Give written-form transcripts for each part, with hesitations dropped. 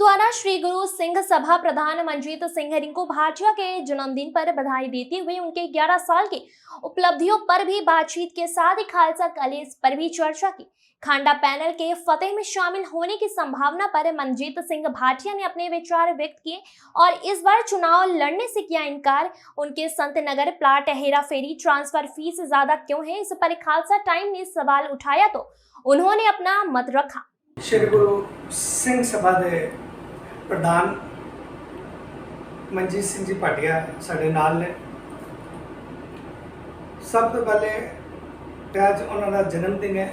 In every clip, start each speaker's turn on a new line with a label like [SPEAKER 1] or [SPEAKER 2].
[SPEAKER 1] द्वारा श्री गुरु सिंह सभा प्रधान मंजीत सिंह रिंकू भाटिया के जन्मदिन पर बधाई देते हुए उनके 11 साल की उपलब्धियों पर भी बातचीत के साथ ही खालसा कॉलेज पर भी चर्चा की। खांडा पैनल के फतेह में शामिल होने की संभावना पर मंजीत सिंह भाटिया ने अपने विचार व्यक्त किए और इस बार चुनाव लड़ने से किया इनकार। उनके संत नगर प्लाट हेरा फेरी ट्रांसफर फीस ज्यादा क्यों है, इस पर खालसा टाइम ने सवाल उठाया तो उन्होंने अपना मत रखा।
[SPEAKER 2] श्री गुरु सिंह सभा के प्रधान मनजीत सिंह जी भाटिया साडे नाल ने। सब तो पहले अज उन्होंने जन्मदिन है,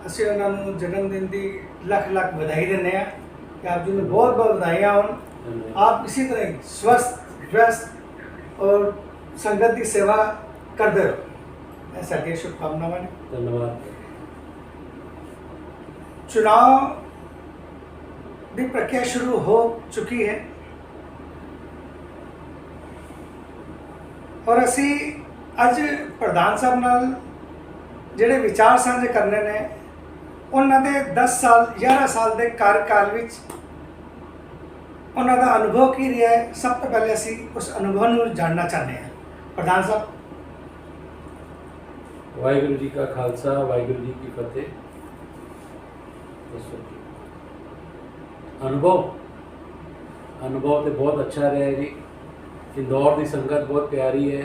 [SPEAKER 2] असीं उन्होंने जन्मदिन की लख लख बधाई देने कि आप जी ने बहुत बहुत बधाइयाँ हों। आप इसी तरह ही स्वस्थ व्यस्त और संगत की सेवा करते रहो, ऐसा साडी शुभकामनावां ने।
[SPEAKER 3] धन्यवाद।
[SPEAKER 2] चुनाव की प्रक्रिया शुरू हो चुकी है और असी अज प्रधान साहब नाल जिहड़े विचार साझे करने ने उन्होंने 10 साल 11 साल के कार्यकाल विच उन्हों का अनुभव की रहा है। सब तो पहले असी उस अनुभव को जानना चाहते हैं। प्रधान साहब,
[SPEAKER 3] वाहिगुरू जी का खालसा, वाहिगुरू जी की फतेह। अनुभव तो बहुत अच्छा रहा है जी। इंदौर की संगत बहुत प्यारी है,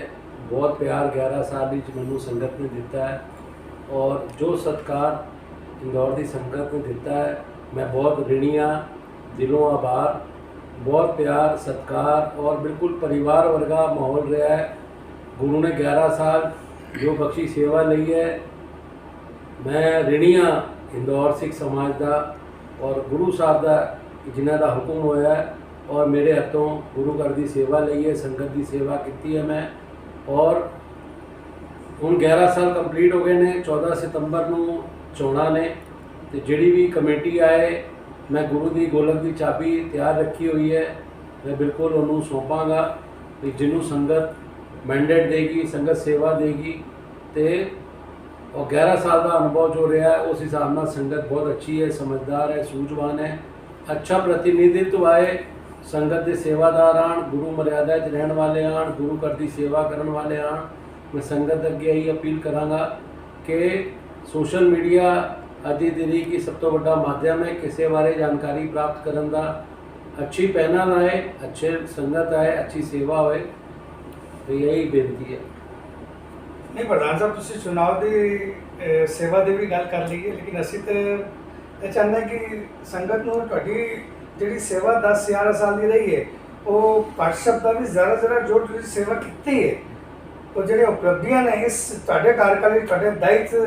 [SPEAKER 3] बहुत प्यार 11 साल मैनू संगत ने दिता है और जो सत्कार इंदौर की संगत ने दिता है मैं बहुत ऋणी हाँ, दिलों आभार। बहुत प्यार सत्कार और बिल्कुल परिवार वर्गा माहौल रहा है। गुरु ने 11 साल जो बख्शी सेवा ली है, मैं ऋणी हाँ इंदौर सिख समाज का और गुरु साहब का जिन्हों का हुक्म होया है और मेरे हथों गुरु घर की सेवा ली है, संगत की सेवा की है मैं। और हुण 11 साल कंप्लीट हो गए ने। 14 सितंबर को चोणां ने तो जिहड़ी भी कमेटी आए मैं गुरु की गोलक की चाबी तैयार रखी हुई है। मैं बिल्कुल उन्होंने सौंपागा कि जिन्हों संगत मैंडेट देगी, संगत सेवा देगी तो और 11 साल का अनुभव जो रहा है उस हिसाब से संगत बहुत अच्छी है, समझदार है, सूझवान है, अच्छा प्रतिनिधित्व आए। संगत के सेवादार आन, गुरु मर्यादा रहने वाले आन, गुरु घर की सेवा करने वाले आन। मैं संगत अगे यही अपील कराँगा कि सोशल मीडिया अज की तिथि की सब तो बड़ा माध्यम है किसी बारे जानकारी प्राप्त करने का। अच्छी पैनल आए, अच्छे संगत आए, अच्छी सेवा होए, तो यही बेनती है।
[SPEAKER 2] नहीं प्रधान साहब, तुसीं चुनाव की सेवा की भी गल कर ली है, लेकिन असी तो ये चाहते हैं कि संगत को तुहाडी जिहड़ी सेवा 10-11 साल की रही है वो घट शब्द भी ज़्यादा जो तुसीं सेवा की है वो जिहड़ी उपलब्धियां ने इस तुहाडे कार्यकाल में तुहाडे दायित्व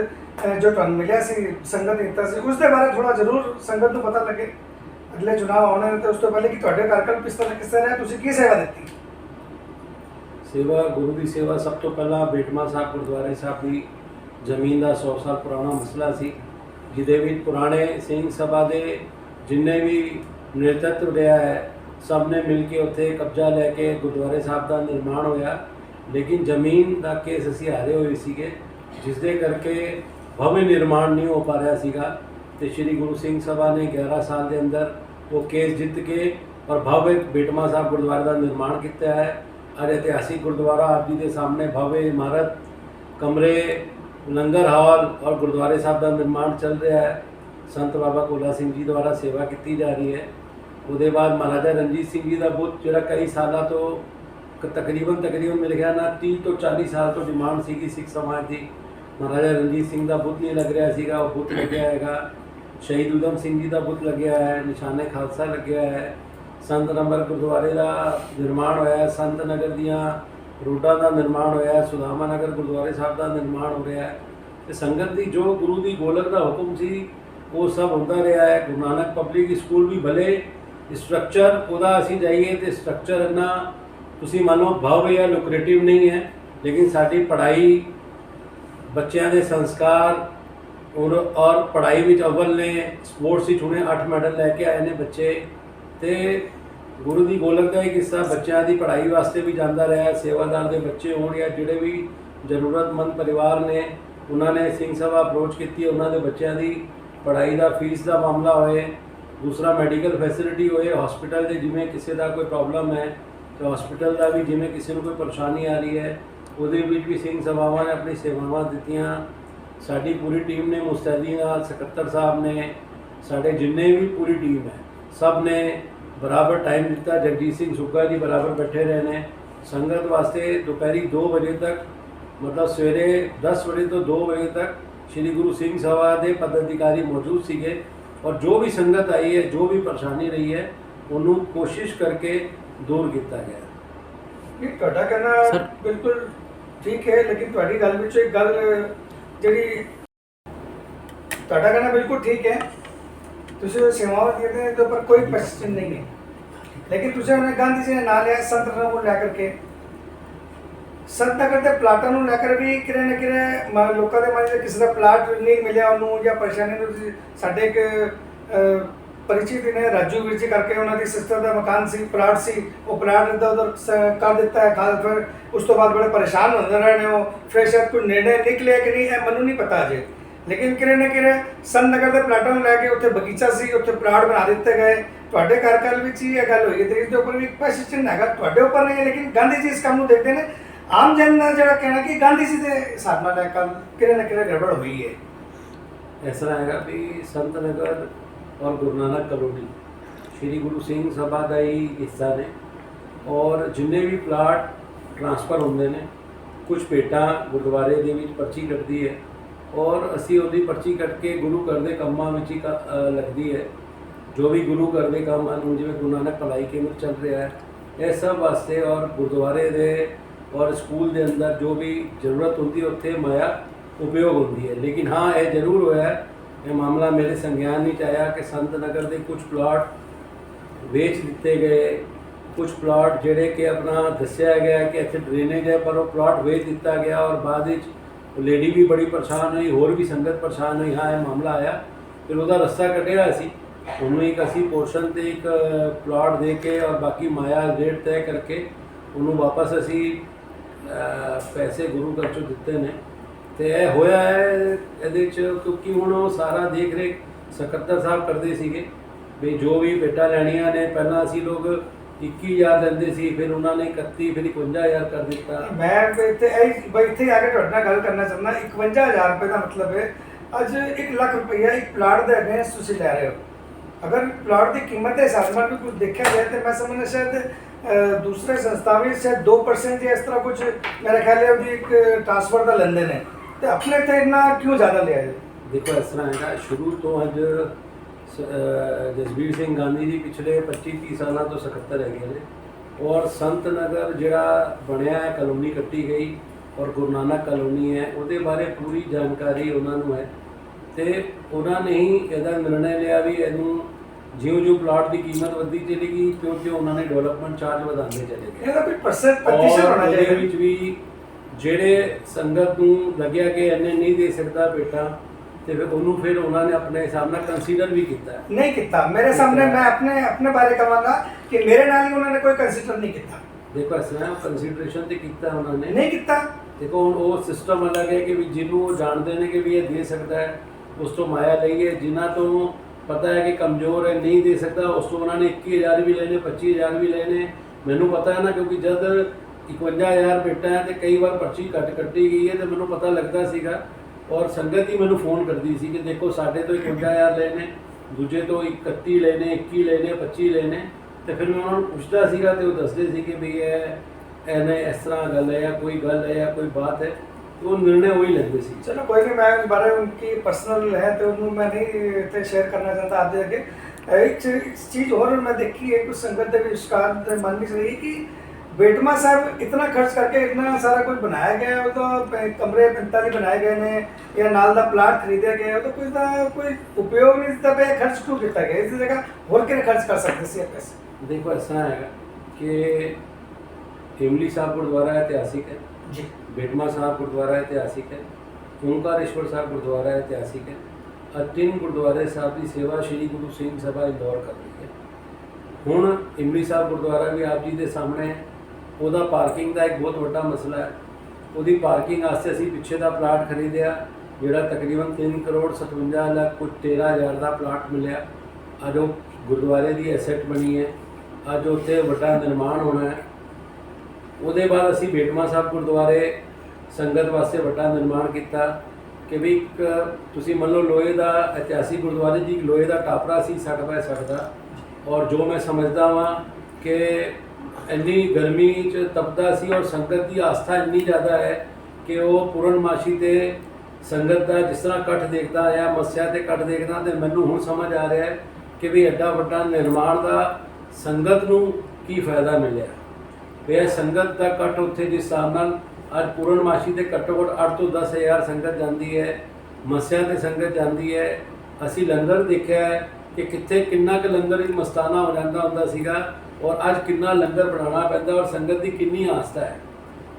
[SPEAKER 2] जो तुहानूं मिलिया सी संगत दिता सी उसके बारे थोड़ा जरूर संगत को पता लगे। अगले चुनाव आने तो उस तो पहले कि तुहाडे कार्यकाल किस तरह रहा, तुसीं की सेवा दी?
[SPEAKER 3] सेवा गुरु की सेवा सब तो पहला बेटमा साहब गुरुद्वारे साहब की जमीन का 100 साल पुराना मसला सी, जिहदे विच पुराने सिंह सभा के जिन्ने भी नेतृत्व रहा है सब ने मिल के उत्थे कब्जा लैके गुरुद्वारे साहब का निर्माण होया। लेकिन जमीन का केस असी हारे हुए सीगे, जिसके करके भव्य निर्माण नहीं हो पा रहा सीगा। तो श्री गुरु सिंह सभा ने 11 साल के अंदर वो केस जित के और भव्य बेटमा साहब गुरुद्वारे का निर्माण किया है। और ऐतिहासिक गुरुद्वारा आप जी के सामने भव्य इमारत, कमरे, लंगर हॉल और गुरुद्वारे साहब का निर्माण चल रहा है। संत बाबा कोला सिंह जी द्वारा सेवा की जा रही है। उसके बाद महाराजा रणजीत सिंह जी का बुत जो कई साल तो तकरीबन मेरे ख्याल 30 तो 40 साल तो डिमांड सी सिख समाज की महाराजा रणजीत सिंह का बुत नहीं लग रहा सीगा, वो बुत लग्या है। शहीद उधम सिंह जी का बुत लग्या है, निशाने खालसा लग्या है। संत नंबर गुरुद्वारे का निर्माण होया, संत नगर दियाँ रोडा का निर्माण होया, सुदामा नगर गुरुद्वारे साहब का निर्माण हो रहा है। तो संगत की जो गुरु की गोलक का हुक्म सी वो सब होता रहा है। गुरु नानक पब्लिक स्कूल भी भले स्ट्रक्चर उदा असी जाइए तो स्ट्रक्चर इन्ना तुसीं मान लो भव्य या लुक्रेटिव नहीं है, लेकिन साडी पढ़ाई, बच्चों के संस्कार और पढ़ाई में अव्वल ने, स्पोर्ट्स ही हुणे 8 मैडल लैके आए ने बच्चे। तो गुरु की गोलक का एक हिस्सा बच्चों की पढ़ाई वास्ते भी जाता रहा है। सेवादार के बच्चे हो या जोड़े भी जरूरतमंद परिवार ने उन्होंने सिंह सभा अप्रोच की, उन्होंने बच्चों की पढ़ाई का फीस का मामला होए दूसरा मैडिकल फैसिलिटी होए हॉस्पिटल ਦੇ ਜਿਵੇਂ ਕਿਸੇ ਦਾ ਕੋਈ ਪ੍ਰੋਬਲਮ ਹੈ ਤੇ ਹਸਪੀਟਲ ਦਾ ਵੀ ਜਿਵੇਂ ਕਿਸੇ ਨੂੰ ਕੋਈ ਪਰੇਸ਼ਾਨੀ ਆ ਰਹੀ ਹੈ ਉਹਦੇ ਵਿੱਚ ਵੀ ਸਿੰਘ ਸਭਾਵਾਂ ਨੇ ਆਪਣੀ ਸੇਵਾਵਾਂ ਦਿੱਤੀਆਂ। ਸਾਡੀ ਪੂਰੀ ਟੀਮ ਨੇ ਮੁਸਤੈਦੀ ਨਾਲ ਸਕੱਤਰ ਸਾਹਿਬ ਨੇ ਸਾਡੇ ਜਿੰਨੇ ਵੀ ਪੂਰੀ ਟੀਮ ਹੈ ਸਭ ਨੇ ਬਰਾਬਰ ਟਾਈਮ ਦਿੱਤਾ। ਜਗਜੀਤ ਸਿੰਘ ਸੁੱਗਾ ਜੀ ਬਰਾਬਰ ਬੈਠੇ ਰਹੇ ਨੇ ਸੰਗਤ ਵਾਸਤੇ ਦੁਪਹਿਰੀ 2 ਵਜੇ ਤੱਕ मतलब सवेरे 10 बजे तो 2 बजे तक श्री गुरु सिंह सभा के पदाधिकारी मौजूद सीगे और जो भी संगत आई है जो भी परेशानी रही है उन्होंने कोशिश करके दूर किया गया।
[SPEAKER 2] नहीं ਤੁਹਾਡਾ कहना बिल्कुल ठीक है लेकिन ਤੁਹਾਡੀ ਗੱਲ ਵਿੱਚ ਇੱਕ ਗੱਲ ਜਿਹੜੀ ਤੁਹਾਡਾ कहना बिल्कुल ठीक है ਤੁਸੀਂ ਸੇਵਾਵਾਂ देते हैं तो पर कोई क्वेश्चन नहीं है लेकिन ਤੁਸੀਂ हमने गांधी जी ने ना लिया संत को लेकर के संत नगर के प्लाटा ਨੂੰ लेकर भी ਕਿਰੇ ਨਾ ਕਿਰੇ ਲੋਕਾਂ ਦੇ ਮਨ ਵਿੱਚ ਕਿਸੇ ਦਾ ਪਲਾਟ ਨਹੀਂ ਮਿਲਿਆ ਉਹਨੂੰ ਜਾਂ ਪਰੇਸ਼ਾਨੀ ਨੂੰ ਸਾਡੇ ਇੱਕ परिचित ने राजू वीर जी करके उन्होंने सिस्टर का मकान सी प्लाट सी वो प्लाट इधर उधर कर दिता है खाल फिर उस तो बाद बड़े परेशान होते रहे हो फिर शायद कोई निर्णय निकले कि नहीं है मनु नहीं पता अजे लेकिन किरे न किरे संत नगर के प्लाटों में लैके उत्थे बगीचा सी उत्थे प्लाट बना दिते गए ਤੁਹਾਡੇ कार्यकाल ਵਿੱਚ ਹੀ ਇਹ ਗੱਲ ਹੋਈ ਹੈ ਤੇ ਇਸ ਦੇ ਉੱਪਰ ਵੀ ਕੁਐਸਚਨ ਹੈਗਾ ਤੁਹਾਡੇ ਉੱਪਰ ਨਹੀਂ ਹੈ ਲੇਕਿਨ ਗਾਂਧੀ ਜੀ ਇਸ ਕੰਮ ਨੂੰ ਦੇਖਦੇ ਨੇ ਆਮ ਜਨ ਦਾ ਜਿਹੜਾ ਕਹਿਣਾ ਕਿ ਗਾਂਧੀ ਜੀ ਦੇ ਹਿਸਾਬ ਨਾਲ ਇਹ ਕੰਮ ਕਿਰੇ ਨਾ ਕਿਰੇ ਗੜਬੜ ਹੋਈ ਹੈ।
[SPEAKER 3] ਇਸ ਤਰ੍ਹਾਂ ਹੈਗਾ ਵੀ ਸੰਤ ਨਗਰ और गुरु नानक कॉलोनी श्री गुरु सिंह सभा का ही हिस्सा ने और जिन्ने भी प्लाट ट्रांसफर होंगे ने कुछ भेटा गुरुद्वारे के पर्ची कटती है और असी उसकी पर्ची कट के गुरु घर के कामों में ही लगती है। जो भी गुरु घर के काम हैं जिवें गुरु नानक भलाई केंद्र चल रहा है यह सब वास्ते और गुरुद्वारे दे और स्कूल के अंदर जो भी जरूरत होती है उत्थे माया उपयोग होती है। लेकिन हाँ यह जरूर होया है ये मामला मेरे संज्ञान नहीं आया कि संत नगर के कुछ प्लाट बेच दिते गए कुछ प्लाट जेडे कि अपना दसिया गया कि इतने ड्रेनेज है पर वो प्लाट बेच दिता गया और बाद लेडी भी बड़ी परेशान हुई होर भी संगत परेशान हुई। हाँ ये मामला आया फिर वह रस्ता कटिया असी उन्होंने एक असी पोर्शन से एक प्लाट दे के और बाकी माया रेट तय करके उन्होंने वापस असी पैसे गुरु घर चों दिते ने तो यह होया है ये क्योंकि हुण सारा देख रेख सकत्तर साहब करते सीगे भी जो भी बेटा लैनिया ने पहला असी लोग 21,000 लेंदे सी फिर उन्होंने 31 फिर 51,000 कर दिता।
[SPEAKER 2] मैं इत्थे आके तुहाडे नाल गल करना चाहना 51,000 रुपये का मतलब है अज 1 लाख रुपया एक प्लाट के अगेंस्ट तुसीं लै रहे हो। अगर प्लाट की कीमत के हिसाब नाल भी कुछ देखा जाए तो मैं समझना शायद दूसरे संस्था में शायद 2% या इस तरह कुछ मेरा ख्याल है एक ट्रांसफर का लेन देन है तो अपने इतना इतना क्यों ज़्यादा लिया है।
[SPEAKER 3] देखो इस तरह है शुरू तो अज जसबीर सिंह गांधी जी पिछले 25-30 सालों तो सकत्तर है और संत नगर जिहड़ा बनया है कॉलोनी कट्टी गई और गुरु नानक कॉलोनी है उसदे बारे पूरी जानकारी उन्होंने है तो उन्होंने ही इसका निर्णय लिया भी इनू ज्यों प्लाट की कीमत वधी चलेगी क्यों क्यों उन्होंने डेवलपमेंट चार्ज बढ़ाते चले गए
[SPEAKER 2] ਇਹਦਾ ਕੋਈ प्रतिशत होना
[SPEAKER 3] और
[SPEAKER 2] चाहिए
[SPEAKER 3] ਵਿੱਚ ਵੀ ਜਿਹੜੇ ਸੰਗਤ ਨੂੰ ਲੱਗਿਆ ਕਿ ਇਹਨੇ ਨਹੀਂ ਦੇ ਸਕਦਾ ਬੇਟਾ ਤੇ ਫਿਰ ਉਹਨਾਂ ਨੇ ਆਪਣੇ ਹਿਸਾਬ ਨਾਲ ਕੰਸੀਡਰ ਵੀ ਕੀਤਾ
[SPEAKER 2] नहीं किया मेरे सामने मैं अपने अपने बारे कहूँगा कि मेरे नाल ही उन्होंने कोई कंसीडर नहीं किया।
[SPEAKER 3] ਦੇਖੋ ਇਸ ਤਰ੍ਹਾਂ ਕੰਸੀਡਰੇਸ਼ਨ ਤੇ ਕੀਤਾ ਉਹਨਾਂ ਨੇ
[SPEAKER 2] नहीं किया
[SPEAKER 3] ਦੇਖੋ ਹੁਣ ਉਹ ਸਿਸਟਮ ਅਲੱਗ ਹੈ ਕਿ ਵੀ ਜਿਹਨੂੰ ਉਹ ਜਾਣਦੇ ਨੇ ਕਿ ਵੀ ਇਹ ਦੇ ਸਕਦਾ ਹੈ ਉਸ ਤੋਂ ਮਾਇਆ ਲਈਏ ਜਿਨ੍ਹਾਂ ਤੋਂ ਪਤਾ ਹੈ ਕਿ ਕਮਜ਼ੋਰ ਹੈ ਨਹੀਂ ਦੇ ਸਕਦਾ ਉਸ ਤੋਂ ਉਹਨਾਂ ਨੇ 21,000 ਵੀ ਲੈਣੇ 25,000 ਵੀ ਲੈਣੇ ਮੈਨੂੰ ਪਤਾ ਹੈ ਨਾ ਕਿਉਂਕਿ ਜਦ 51,000 ਬੇਟਾ ਹੈ ਤੇ ਕਈ ਵਾਰ पर्ची ਘੱਟ ਕੱਟੀ ਗਈ ਹੈ ਤੇ ਮੈਨੂੰ ਪਤਾ ਲੱਗਦਾ ਸੀਗਾ और संगत ही मैंने फोन करती सी कि देखो साढ़े तो 51,000 लेने दूजे तो 31 लेने 21 लेने 25 लेने तो फिर मैं उन्होंने पूछता सीगा तो दसते सी कि भी इन्हें इस तरह गल है या कोई गल है या कोई बात है तो वो निर्णय वही लेते सी।
[SPEAKER 2] चलो कोई नहीं मैं उस बारे में उनकी पर्सनल है तो उन्होंने मैं नहीं इतने शेयर करना चाहता आपके आगे। एक चीज़ और मैं देखी है कुछ संगत के विश्वास मन में रही कि बेटमा साहब इतना खर्च करके इतना सारा कुछ बनाया गया है तो कमरे 45 बनाए गए ने या नाल दा प्लाट खरीदे गए तो कोई उपयोग नहीं दिता पे खर्च क्यों किया गया इस जगह और कितने खर्च कर सकते सी पैसे।
[SPEAKER 3] देखो ऐसा है कि इमली साहब गुरुद्वारा ऐतिहासिक है
[SPEAKER 2] जी
[SPEAKER 3] बेटमा साहब गुरुद्वारा ऐतिहासिक है ओंकारेश्वर साहब गुरुद्वारा ऐतिहासिक है और 3 गुरुद्वारे साहब की सेवा श्री गुरु सिंह सभा इंदौर कर रही है। हुण इमली साहब गुरुद्वारा भी आप जी के सामने है ਉਹਦਾ ਪਾਰਕਿੰਗ ਦਾ ਇੱਕ ਬਹੁਤ ਵੱਡਾ ਮਸਲਾ ਹੈ ਉਹਦੀ ਪਾਰਕਿੰਗ ਵਾਸਤੇ ਅਸੀਂ ਪਿੱਛੇ ਦਾ ਪਲਾਟ ਖਰੀਦਿਆ ਜਿਹੜਾ ਤਕਰੀਬਨ 3 ਕਰੋੜ 57 ਲੱਖ ਕੁਝ 13,000 ਦਾ ਪਲਾਟ ਮਿਲਿਆ ਅੱਜ ਉਹ ਗੁਰਦੁਆਰੇ ਦੀ ਐਸੈਟ ਬਣੀ ਹੈ। ਅੱਜ ਉੱਥੇ ਵੱਡਾ ਨਿਰਮਾਣ ਹੋਣਾ ਹੈ। ਉਹਦੇ ਬਾਅਦ ਅਸੀਂ ਬੇਟਮਾ ਸਾਹਿਬ ਗੁਰਦੁਆਰੇ ਸੰਗਤ ਵਾਸਤੇ ਵੱਡਾ ਨਿਰਮਾਣ ਕੀਤਾ ਕਿ ਵੀ ਇੱਕ ਤੁਸੀਂ ਮੰਨ ਲਓ ਲੋਹੇ ਦਾ ਇਤਿਹਾਸਿਕ ਗੁਰਦੁਆਰੇ ਜੀ ਲੋਹੇ ਦਾ ਟਾਪਰਾ ਸੀ 60 ਬਾਏ 60 ਦਾ। ਔਰ ਜੋ ਮੈਂ ਸਮਝਦਾ ਵਾਂ ਕਿ ਇੰਨੀ ਗਰਮੀ 'ਚ ਤਪਦਾ ਸੀ ਔਰ ਸੰਗਤ ਦੀ ਆਸਥਾ ਇੰਨੀ ਜ਼ਿਆਦਾ ਹੈ ਕਿ ਉਹ ਪੂਰਨਮਾਸ਼ੀ 'ਤੇ ਸੰਗਤ ਦਾ ਜਿਸ ਤਰ੍ਹਾਂ ਇਕੱਠ ਦੇਖਦਾ ਆ, ਮੱਸਿਆ 'ਤੇ ਇਕੱਠ ਦੇਖਦਾ, ਤੇ ਮੈਨੂੰ ਹੁਣ ਸਮਝ ਆ ਰਿਹਾ ਹੈ ਕਿ ਵੀ ਐਡਾ ਵੱਡਾ ਨਿਰਮਾਣ ਦਾ ਸੰਗਤ ਨੂੰ ਕੀ ਫਾਇਦਾ ਮਿਲਿਆ। ਵੀ ਇਹ ਸੰਗਤ ਦਾ ਇਕੱਠ ਉੱਥੇ ਜਿਸ ਹਿਸਾਬ ਨਾਲ ਅੱਜ ਪੂਰਨਮਾਸ਼ੀ 'ਤੇ ਘੱਟੋ ਘੱਟ 8 ਤੋਂ 10,000 ਸੰਗਤ ਜਾਂਦੀ ਹੈ, ਮੱਸਿਆ 'ਤੇ ਸੰਗਤ ਜਾਂਦੀ ਹੈ। ਅਸੀਂ ਲੰਗਰ ਦੇਖਿਆ ਹੈ ਕਿ ਕਿੱਥੇ ਕਿੰਨਾ ਕੁ ਲੰਗਰ ਇੱਕ ਮਸਤਾਨਾ ਹੋ ਜਾਂਦਾ ਹੁੰਦਾ ਸੀਗਾ ਔਰ ਅੱਜ ਕਿੰਨਾ ਲੰਗਰ ਬਣਾਉਣਾ ਪੈਂਦਾ ਔਰ ਸੰਗਤ ਦੀ ਕਿੰਨੀ ਆਸਥਾ ਹੈ।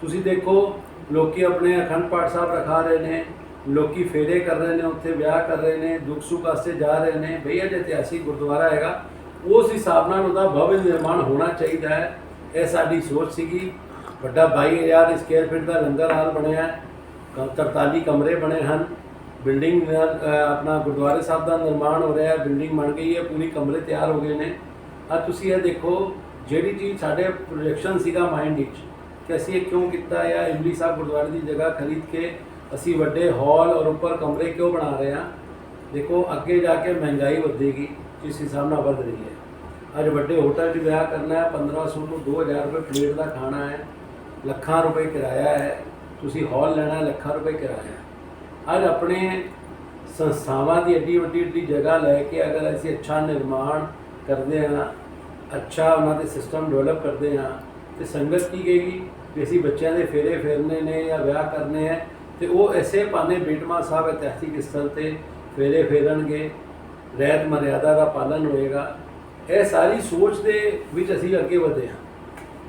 [SPEAKER 3] ਤੁਸੀਂ ਦੇਖੋ ਲੋਕੀ ਆਪਣੇ ਅਖੰਡ ਪਾਠ ਸਾਹਿਬ ਰਖਾ ਰਹੇ ਨੇ, ਲੋਕੀ ਫੇਰੇ ਕਰ ਰਹੇ ਨੇ, ਉੱਥੇ ਵਿਆਹ ਕਰ ਰਹੇ ਨੇ, ਦੁੱਖ ਸੁੱਖ ਵਾਸਤੇ ਜਾ ਰਹੇ ਨੇ। ਬਈ ਇਹ ਇਤਿਹਾਸਿਕ ਗੁਰਦੁਆਰਾ ਹੈਗਾ, ਉਸ ਹਿਸਾਬ ਨਾਲ ਉਹਦਾ ਭਵਯ ਨਿਰਮਾਣ ਹੋਣਾ ਚਾਹੀਦਾ ਹੈ। ਇਹ ਸਾਡੀ ਸੋਚ ਸੀਗੀ। ਵੱਡਾ 22,000 ਸਕੁਅਰ ਫੀਟ ਦਾ ਲੰਗਰ ਹਾਲ ਬਣਿਆ, 43 ਕਮਰੇ ਬਣੇ ਹਨ। ਬਿਲਡਿੰਗ ਆਪਣਾ ਗੁਰਦੁਆਰੇ ਸਾਹਿਬ ਦਾ ਨਿਰਮਾਣ ਹੋ ਰਿਹਾ ਹੈ, ਬਿਲਡਿੰਗ ਬਣ ਗਈ ਹੈ, ਪੂਰੀ ਕਮਰੇ ਤਿਆਰ ਹੋ ਗਏ ਨੇ। ਅੱਜ ਤੁਸੀਂ ਇਹ ਦੇਖੋ ਜਿਹੜੀ ਚੀਜ਼ ਸਾਡੇ ਪ੍ਰੋਜੈਕਸ਼ਨ ਸੀਗਾ ਮਾਈਂਡ ਵਿੱਚ ਕਿ ਅਸੀਂ ਇਹ ਕਿਉਂ ਕੀਤਾ ਜਾਂ ਇਮਲੀ ਸਾਹਿਬ ਗੁਰਦੁਆਰੇ ਦੀ ਜਗ੍ਹਾ ਖਰੀਦ ਕੇ ਅਸੀਂ ਵੱਡੇ ਹਾਲ ਔਰ ਉੱਪਰ ਕਮਰੇ ਕਿਉਂ ਬਣਾ ਰਹੇ ਹਾਂ। ਦੇਖੋ ਅੱਗੇ ਜਾ ਕੇ ਮਹਿੰਗਾਈ ਵਧੇਗੀ ਜਿਸ ਹਿਸਾਬ ਨਾਲ ਵਧ ਰਹੀ ਹੈ। ਅੱਜ ਵੱਡੇ ਹੋਟਲ 'ਚ ਵਿਆਹ ਕਰਨਾ ਹੈ, 1500 ਤੋਂ 2000 ਰੁਪਏ ਪਲੇਟ ਦਾ ਖਾਣਾ ਹੈ, ਲੱਖਾਂ ਰੁਪਏ ਕਿਰਾਇਆ ਹੈ। ਤੁਸੀਂ ਹਾਲ ਲੈਣਾ ਹੈ, ਲੱਖਾਂ ਰੁਪਏ ਕਿਰਾਇਆ। ਅੱਜ ਆਪਣੇ ਸੰਸਥਾਵਾਂ ਦੀ ਐਡੀ ਵੱਡੀ ਜਗ੍ਹਾ ਲੈ ਕੇ ਅਗਰ ਅਸੀਂ ਅੱਛਾ ਨਿਰਮਾਣ ਕਰਦੇ ਹਾਂ, ਅੱਛਾ ਉਹਨਾਂ ਦੇ ਸਿਸਟਮ ਡਿਵੈਲਪ ਕਰਦੇ ਹਾਂ, ਤੇ ਸੰਗਤ ਕੀ ਕਹੇਗੀ ਵੀ ਅਸੀਂ ਬੱਚਿਆਂ ਦੇ ਫੇਰੇ ਫੇਰਨੇ ਨੇ ਜਾਂ ਵਿਆਹ ਕਰਨੇ ਹੈ, ਤੇ ਉਹ ਐਸੇ ਭਾਨੇ ਬੇਟਮਾ ਸਾਹਿਬ ਇਤਿਹਾਸਿਕ ਸਥਲ 'ਤੇ ਫੇਰੇ ਫੇਰਨਗੇ, ਰਹਿਤ ਮਰਿਆਦਾ ਦਾ ਪਾਲਨ ਹੋਏਗਾ। ਇਹ ਸਾਰੀ ਸੋਚ ਦੇ ਵਿੱਚ ਅਸੀਂ ਅੱਗੇ ਵਧੇ ਹਾਂ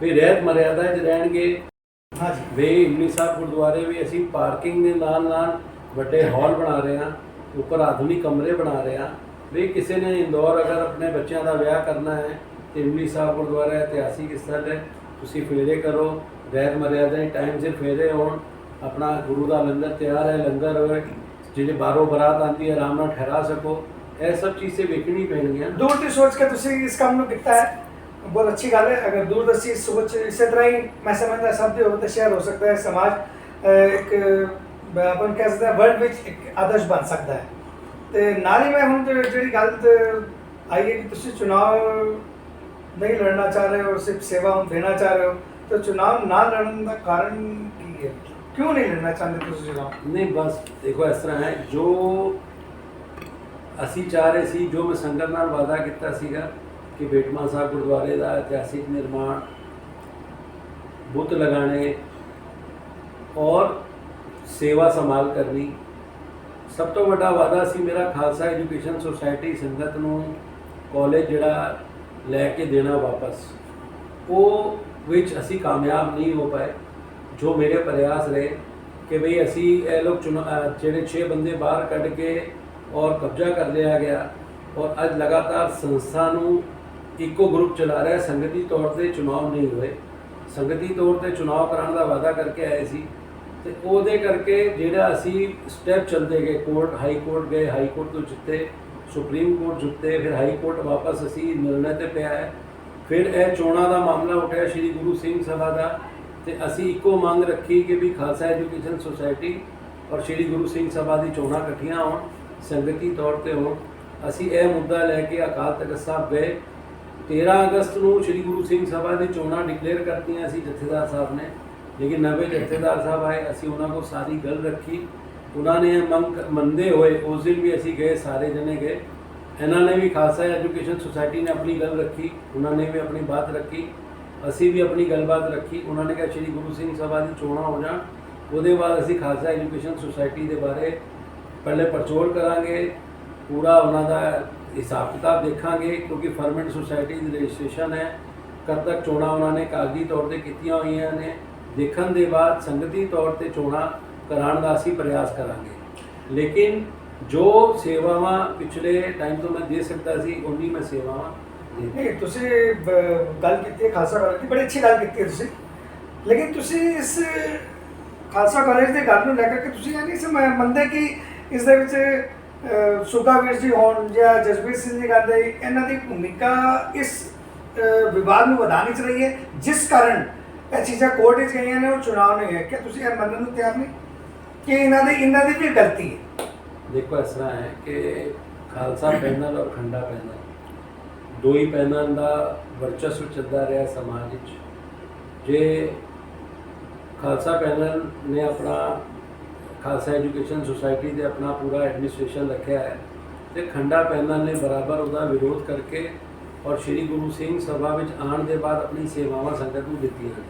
[SPEAKER 3] ਵੀ ਰਹਿਤ ਮਰਿਆਦਾ 'ਚ ਰਹਿਣਗੇ।
[SPEAKER 2] ਹਾਂਜੀ
[SPEAKER 3] ਵੇ ਇਮਲੀ ਸਾਹਿਬ ਗੁਰਦੁਆਰੇ ਵੀ ਅਸੀਂ ਪਾਰਕਿੰਗ ਦੇ ਨਾਲ ਵੱਡੇ ਹਾਲ ਬਣਾ ਰਹੇ ਹਾਂ, ਉੱਪਰ ਆਧੁਨਿਕ ਕਮਰੇ ਬਣਾ ਰਹੇ ਹਾਂ। ਵੀ ਕਿਸੇ ਨੇ ਇੰਦੌਰ ਅਗਰ ਆਪਣੇ ਬੱਚਿਆਂ ਦਾ ਵਿਆਹ ਕਰਨਾ ਹੈ ਤੇ ਇਮਲੀ ਸਾਹਿਬ ਗੁਰਦੁਆਰਾ ਇਤਿਹਾਸਿਕ ਸਥਲ ਹੈ, ਤੁਸੀਂ ਫੇਰੇ ਕਰੋ, ਰਹਿਤ ਮਰਿਆਦਾ ਦੇ ਟਾਈਮ ਸਿਰ ਫੇਰੇ ਹੋਣ, ਆਪਣਾ ਗੁਰੂ ਦਾ ਲੰਗਰ ਤਿਆਰ ਹੈ, ਲੰਗਰ ਹੋਵੇ, ਜਿਹੜੇ ਬਾਹਰੋਂ ਬਰਾਤ ਆਉਂਦੀ ਹੈ ਆਰਾਮ ਨਾਲ ਠਹਿਰਾ ਸਕੋ। ਇਹ ਸਭ ਚੀਜ਼ਾਂ ਵੇਖਣੀ ਪੈਣਗੀਆਂ।
[SPEAKER 2] ਦੂਰ ਦੀ ਸੋਚ ਕੇ ਤੁਸੀਂ ਇਸ ਕੰਮ ਨੂੰ ਕੀਤਾ ਹੈ, बहुत अच्छी गल है। अगर दूरदर्शी सोच इसी तरह ही मैं समझदा सब दे होवे तो शहर हो सकता है, समाज एक अपन कह सकते हैं वर्ल्ड विच एक आदर्श बन सकता है। तो नाल ही मैं हुण जिहड़ी गल आई है कि तुसीं चुनाव नहीं लड़ना चाह रहे हो, सिर्फ सेवा देना चाह रहे हो, तो चुनाव ना लड़ने का कारण की है? क्यों नहीं लड़ना चाहते तुसीं चुनाव?
[SPEAKER 3] नहीं बस देखो इस तरह है, जो ਅਸੀਂ ਚਾਹ ਰਹੇ ਸੀ, ਜੋ ਮੈਂ ਸੰਗਤ ਨਾਲ ਵਾਅਦਾ ਕੀਤਾ ਸੀਗਾ कि बेटमा साहब गुरुद्वारे का ऐतिहासिक निर्माण, बुत लगाने और सेवा संभाल करनी, सब तो बड़ा वादा सी मेरा खालसा एजुकेशन सोसाइटी संगत नूं कॉलेज जिहड़ा लैके देना वापस, वो विच असी कामयाब नहीं हो पाए। जो मेरे प्रयास रहे कि भाई असी ये लोग जिहड़े 6 बंदे बाहर कढ़ के और कब्जा कर लिया गया और अज लगातार संस्था नूं ਇੱਕੋ ਗਰੁੱਪ ਚਲਾ ਰਿਹਾ, ਸੰਗਤੀ ਤੌਰ 'ਤੇ ਚੁਣਾਵ ਨਹੀਂ ਹੋਏ। ਸੰਗਤੀ ਤੌਰ 'ਤੇ ਚੁਣਾਵ ਕਰਾਉਣ ਦਾ ਵਾਅਦਾ ਕਰਕੇ ਆਏ ਸੀ, ਤੇ ਉਹਦੇ ਕਰਕੇ ਜਿਹੜਾ ਅਸੀਂ ਸਟੈਪ ਚੱਲਦੇ ਗਏ, ਕੋਰਟ ਹਾਈ ਕੋਰਟ ਗਏ, ਹਾਈ ਕੋਰਟ ਤੋਂ ਜਿੱਤੇ, ਸੁਪਰੀਮ ਕੋਰਟ ਜਿੱਤੇ, ਫਿਰ ਹਾਈ ਕੋਰਟ ਵਾਪਸ ਅਸੀਂ ਨਿਰਣੇ 'ਤੇ ਪਿਆ ਹੈ। ਫਿਰ ਇਹ ਚੋਣਾਂ ਦਾ ਮਾਮਲਾ ਉੱਠਿਆ ਸ਼੍ਰੀ ਗੁਰੂ ਸਿੰਘ ਸਭਾ ਦਾ, ਤੇ ਅਸੀਂ ਇੱਕੋ ਮੰਗ ਰੱਖੀ ਕਿ ਵੀ ਖਾਲਸਾ ਐਜੂਕੇਸ਼ਨ ਸੁਸਾਇਟੀ ਔਰ ਸ਼੍ਰੀ ਗੁਰੂ ਸਿੰਘ ਸਭਾ ਦੀ ਚੋਣਾਂ ਇਕੱਠੀਆਂ ਹੋਣ, ਸੰਗਤੀ ਤੌਰ 'ਤੇ ਹੋਣ। ਅਸੀਂ ਇਹ ਮੁੱਦਾ ਲੈ ਕੇ ਅਕਾਲ ਤਖਤ ਸਾਹਿਬ ਗਏ। 13 ਅਗਸਤ ਨੂੰ ਸ਼੍ਰੀ ਗੁਰੂ ਸਿੰਘ ਸਭਾ ਦੀ ਚੋਣਾਂ ਡਿਕਲੇਅਰ ਕਰਤੀਆਂ ਸੀ ਜਥੇਦਾਰ ਸਾਹਿਬ ਨੇ, ਲੇਕਿਨ ਨਵੇਂ ਜਥੇਦਾਰ ਸਾਹਿਬ ਆਏ, ਅਸੀਂ ਉਹਨਾਂ ਕੋਲ ਸਾਰੀ ਗੱਲ ਰੱਖੀ, ਉਹਨਾਂ ਨੇ ਮੰਗ ਮੰਨਦੇ ਹੋਏ ਉਸ ਦਿਨ ਵੀ ਅਸੀਂ ਗਏ, ਸਾਰੇ ਜਣੇ ਗਏ। ਇਹਨਾਂ ਨੇ ਵੀ ਖਾਲਸਾ ਐਜੂਕੇਸ਼ਨ ਸੁਸਾਇਟੀ ਨੇ ਆਪਣੀ ਗੱਲ ਰੱਖੀ, ਉਹਨਾਂ ਨੇ ਵੀ ਆਪਣੀ ਬਾਤ ਰੱਖੀ, ਅਸੀਂ ਵੀ ਆਪਣੀ ਗੱਲਬਾਤ ਰੱਖੀ। ਉਹਨਾਂ ਨੇ ਕਿਹਾ ਸ਼੍ਰੀ ਗੁਰੂ ਸਿੰਘ ਸਭਾ ਦੀ ਚੋਣਾਂ ਹੋ ਜਾਣ, ਉਹਦੇ ਬਾਅਦ ਅਸੀਂ ਖਾਲਸਾ ਐਜੂਕੇਸ਼ਨ ਸੁਸਾਇਟੀ ਦੇ ਬਾਰੇ ਪਹਿਲੇ ਪੜਚੋਲ ਕਰਾਂਗੇ, ਪੂਰਾ ਉਹਨਾਂ ਦਾ ਹਿਸਾਬ ਕਿਤਾਬ ਦੇਖਾਂਗੇ, ਕਿਉਂਕਿ ਫਰਮੈਂਟ ਸੁਸਾਇਟੀ ਦੀ ਰਜਿਸਟ੍ਰੇਸ਼ਨ ਹੈ, ਕਦ ਤੱਕ ਚੋਣਾਂ ਉਹਨਾਂ ਨੇ ਕਾਗਜ਼ੀ ਤੌਰ 'ਤੇ ਕੀਤੀਆਂ ਹੋਈਆਂ ਨੇ, ਦੇਖਣ ਦੇ ਬਾਅਦ ਸੰਗਤੀ ਤੌਰ 'ਤੇ ਚੋਣਾਂ ਕਰਾਉਣ ਦਾ ਅਸੀਂ ਪ੍ਰਯਾਸ ਕਰਾਂਗੇ। ਲੇਕਿਨ ਜੋ ਸੇਵਾਵਾਂ ਪਿਛਲੇ ਟਾਈਮ ਤੋਂ ਮੈਂ ਦੇ ਸਕਦਾ ਸੀ, ਉਨੀ ਮੈਂ ਸੇਵਾਵਾਂ
[SPEAKER 2] ਨਹੀਂ। ਤੁਸੀਂ ਗੱਲ ਕੀਤੀ ਹੈ ਖਾਲਸਾ ਕਾਲਜ ਦੀ, ਬੜੀ ਅੱਛੀ ਗੱਲ ਕੀਤੀ ਹੈ ਤੁਸੀਂ, ਲੇਕਿਨ ਤੁਸੀਂ ਇਸ ਖਾਲਸਾ ਕਾਲਜ ਦੇ ਗੱਲ ਨੂੰ ਲੈ ਕੇ ਤੁਸੀਂ ਇਹ ਨਹੀਂ ਮੰਨਦੇ ਕਿ ਇਸ ਦੇ ਵਿੱਚ ਸੁਖਾਵੀਰ ਜੀ ਹੋਣ ਜਾਂ ਜਸਬੀਰ ਸਿੰਘ ਜੀ ਕਰਦੇ, ਇਹਨਾਂ ਦੀ ਭੂਮਿਕਾ ਇਸ ਵਿਵਾਦ ਨੂੰ ਵਧਾਉਣੀ ਚ ਰਹੀ ਹੈ, ਜਿਸ ਕਾਰਨ ਇਹ ਚੀਜ਼ਾਂ ਕੋਰਟ ਵਿੱਚ ਗਈਆਂ ਨੇ, ਉਹ ਚੁਣਾਵ ਨਹੀਂ ਹੈ। ਕਿ ਤੁਸੀਂ ਇਹ ਮੰਨਣ ਨੂੰ ਤਿਆਰ ਨਹੀਂ ਕਿ ਇਹਨਾਂ ਦੀ ਵੀ ਗਲਤੀ ਹੈ?
[SPEAKER 3] देखो इस तरह है कि खालसा पैनल और खंडा पैनल दो ही पैनल का वर्चस्व चलता रहा समाज विच। जे खालसा पैनल ने अपना खालसा एजुकेशन सोसाइटी से अपना पूरा एडमिनिस्ट्रेशन रखा है, तो खंडा पैनल ने बराबर उसका विरोध करके और श्री गुरु सिंह सभा विच आने के बाद अपनी सेवावां संगत को दित्तियां ने।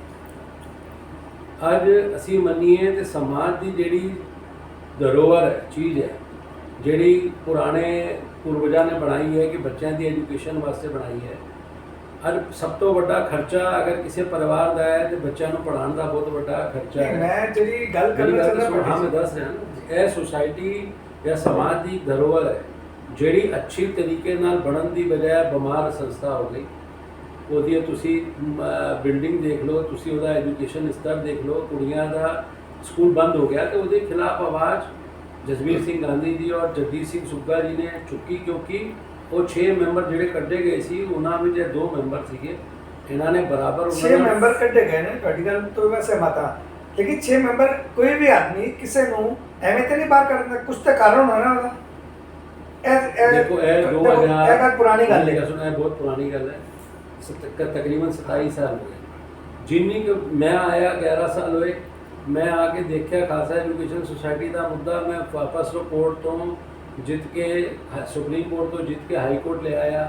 [SPEAKER 3] अज असी मनीए तो समाज की जिहड़ी धरोहर है, चीज़ है, ਜਿਹੜੀ ਪੁਰਾਣੇ ਪੂਰਵਜਾਂ ਨੇ ਬਣਾਈ ਹੈ ਕਿ ਬੱਚਿਆਂ ਦੀ ਐਜੂਕੇਸ਼ਨ ਵਾਸਤੇ ਬਣਾਈ ਹੈ। ਅੱਜ ਸਭ ਤੋਂ ਵੱਡਾ ਖਰਚਾ ਅਗਰ ਕਿਸੇ ਪਰਿਵਾਰ ਦਾ ਹੈ ਤੇ ਬੱਚਿਆਂ ਨੂੰ ਪੜ੍ਹਾਉਣ ਦਾ ਬਹੁਤ ਵੱਡਾ ਖਰਚਾ ਹੈ।
[SPEAKER 2] ਮੈਂ ਜਿਹੜੀ ਗੱਲ ਕਰਨਾ ਚਾਹੁੰਦਾ
[SPEAKER 3] ਹਾਂ, ਮੈਂ ਦੱਸ ਰਿਹਾ ਨਾ, ਇਹ ਸੁਸਾਇਟੀ ਜਾਂ ਸਮਾਜ ਦੀ ਧਰੋਹਰ ਹੈ ਜਿਹੜੀ ਅੱਛੀ ਤਰੀਕੇ ਨਾਲ ਬਣਨ ਦੀ ਬਜਾਏ ਬਿਮਾਰ ਸੰਸਥਾ ਹੋ ਗਈ। ਉਹਦੀ ਤੁਸੀਂ ਬਿਲਡਿੰਗ ਦੇਖ ਲਓ, ਤੁਸੀਂ ਉਹਦਾ ਐਜੂਕੇਸ਼ਨ ਸਤਰ ਦੇਖ ਲਓ, ਕੁੜੀਆਂ ਦਾ ਸਕੂਲ ਬੰਦ ਹੋ ਗਿਆ ਤੇ ਉਹਦੇ ਖਿਲਾਫ ਆਵਾਜ਼ जसबीर सिंह गांधी जी और जगजीत सिंह सुग्गा जी ने चुकी, क्योंकि वो 6 मैंबर ਜਿਹੜੇ ਕੱਢੇ ਗਏ ਸੀ ਉਹਨਾਂ ਵਿੱਚ 2 ਮੈਂਬਰ ਸੀਗੇ। ਇਹਨਾਂ ਨੇ ਬਰਾਬਰ
[SPEAKER 2] 6 ਮੈਂਬਰ ਕੱਢੇ ਗਏ ਨੇ, ਤੁਹਾਡੀ ਗੱਲ ਤੋਂ ਮੈਂ ਸਹਿਮਤ ਹਾਂ, ਲੇਕਿਨ 6 ਮੈਂਬਰ ਕੋਈ ਵੀ ਆਦਮੀ ਕਿਸੇ ਨੂੰ ਐਵੇਂ ਤੇ ਨਹੀਂ ਬਾਹਰ ਕਰ ਦਿੰਦਾ, ਕੁਝ ਤਾਂ ਕਾਰਨ ਹੋਣਾ ਉਹਦਾ।
[SPEAKER 3] देखो ਇਹ 2000
[SPEAKER 2] ਇਹ ਗੱਲ ਪੁਰਾਣੀ ਗੱਲ ਹੈ,
[SPEAKER 3] सुना है, बहुत पुरानी गल है, तकरीबन 27 साल हो गए। जिन्नी मैं आया 11 साल हुए, मैं आके देखा खालसा एजुकेशन सोसाइटी का मुद्दा मैं वापस कोर्ट तो जित के सुप्रीम कोर्ट तो जित के हाई कोर्ट ले आया।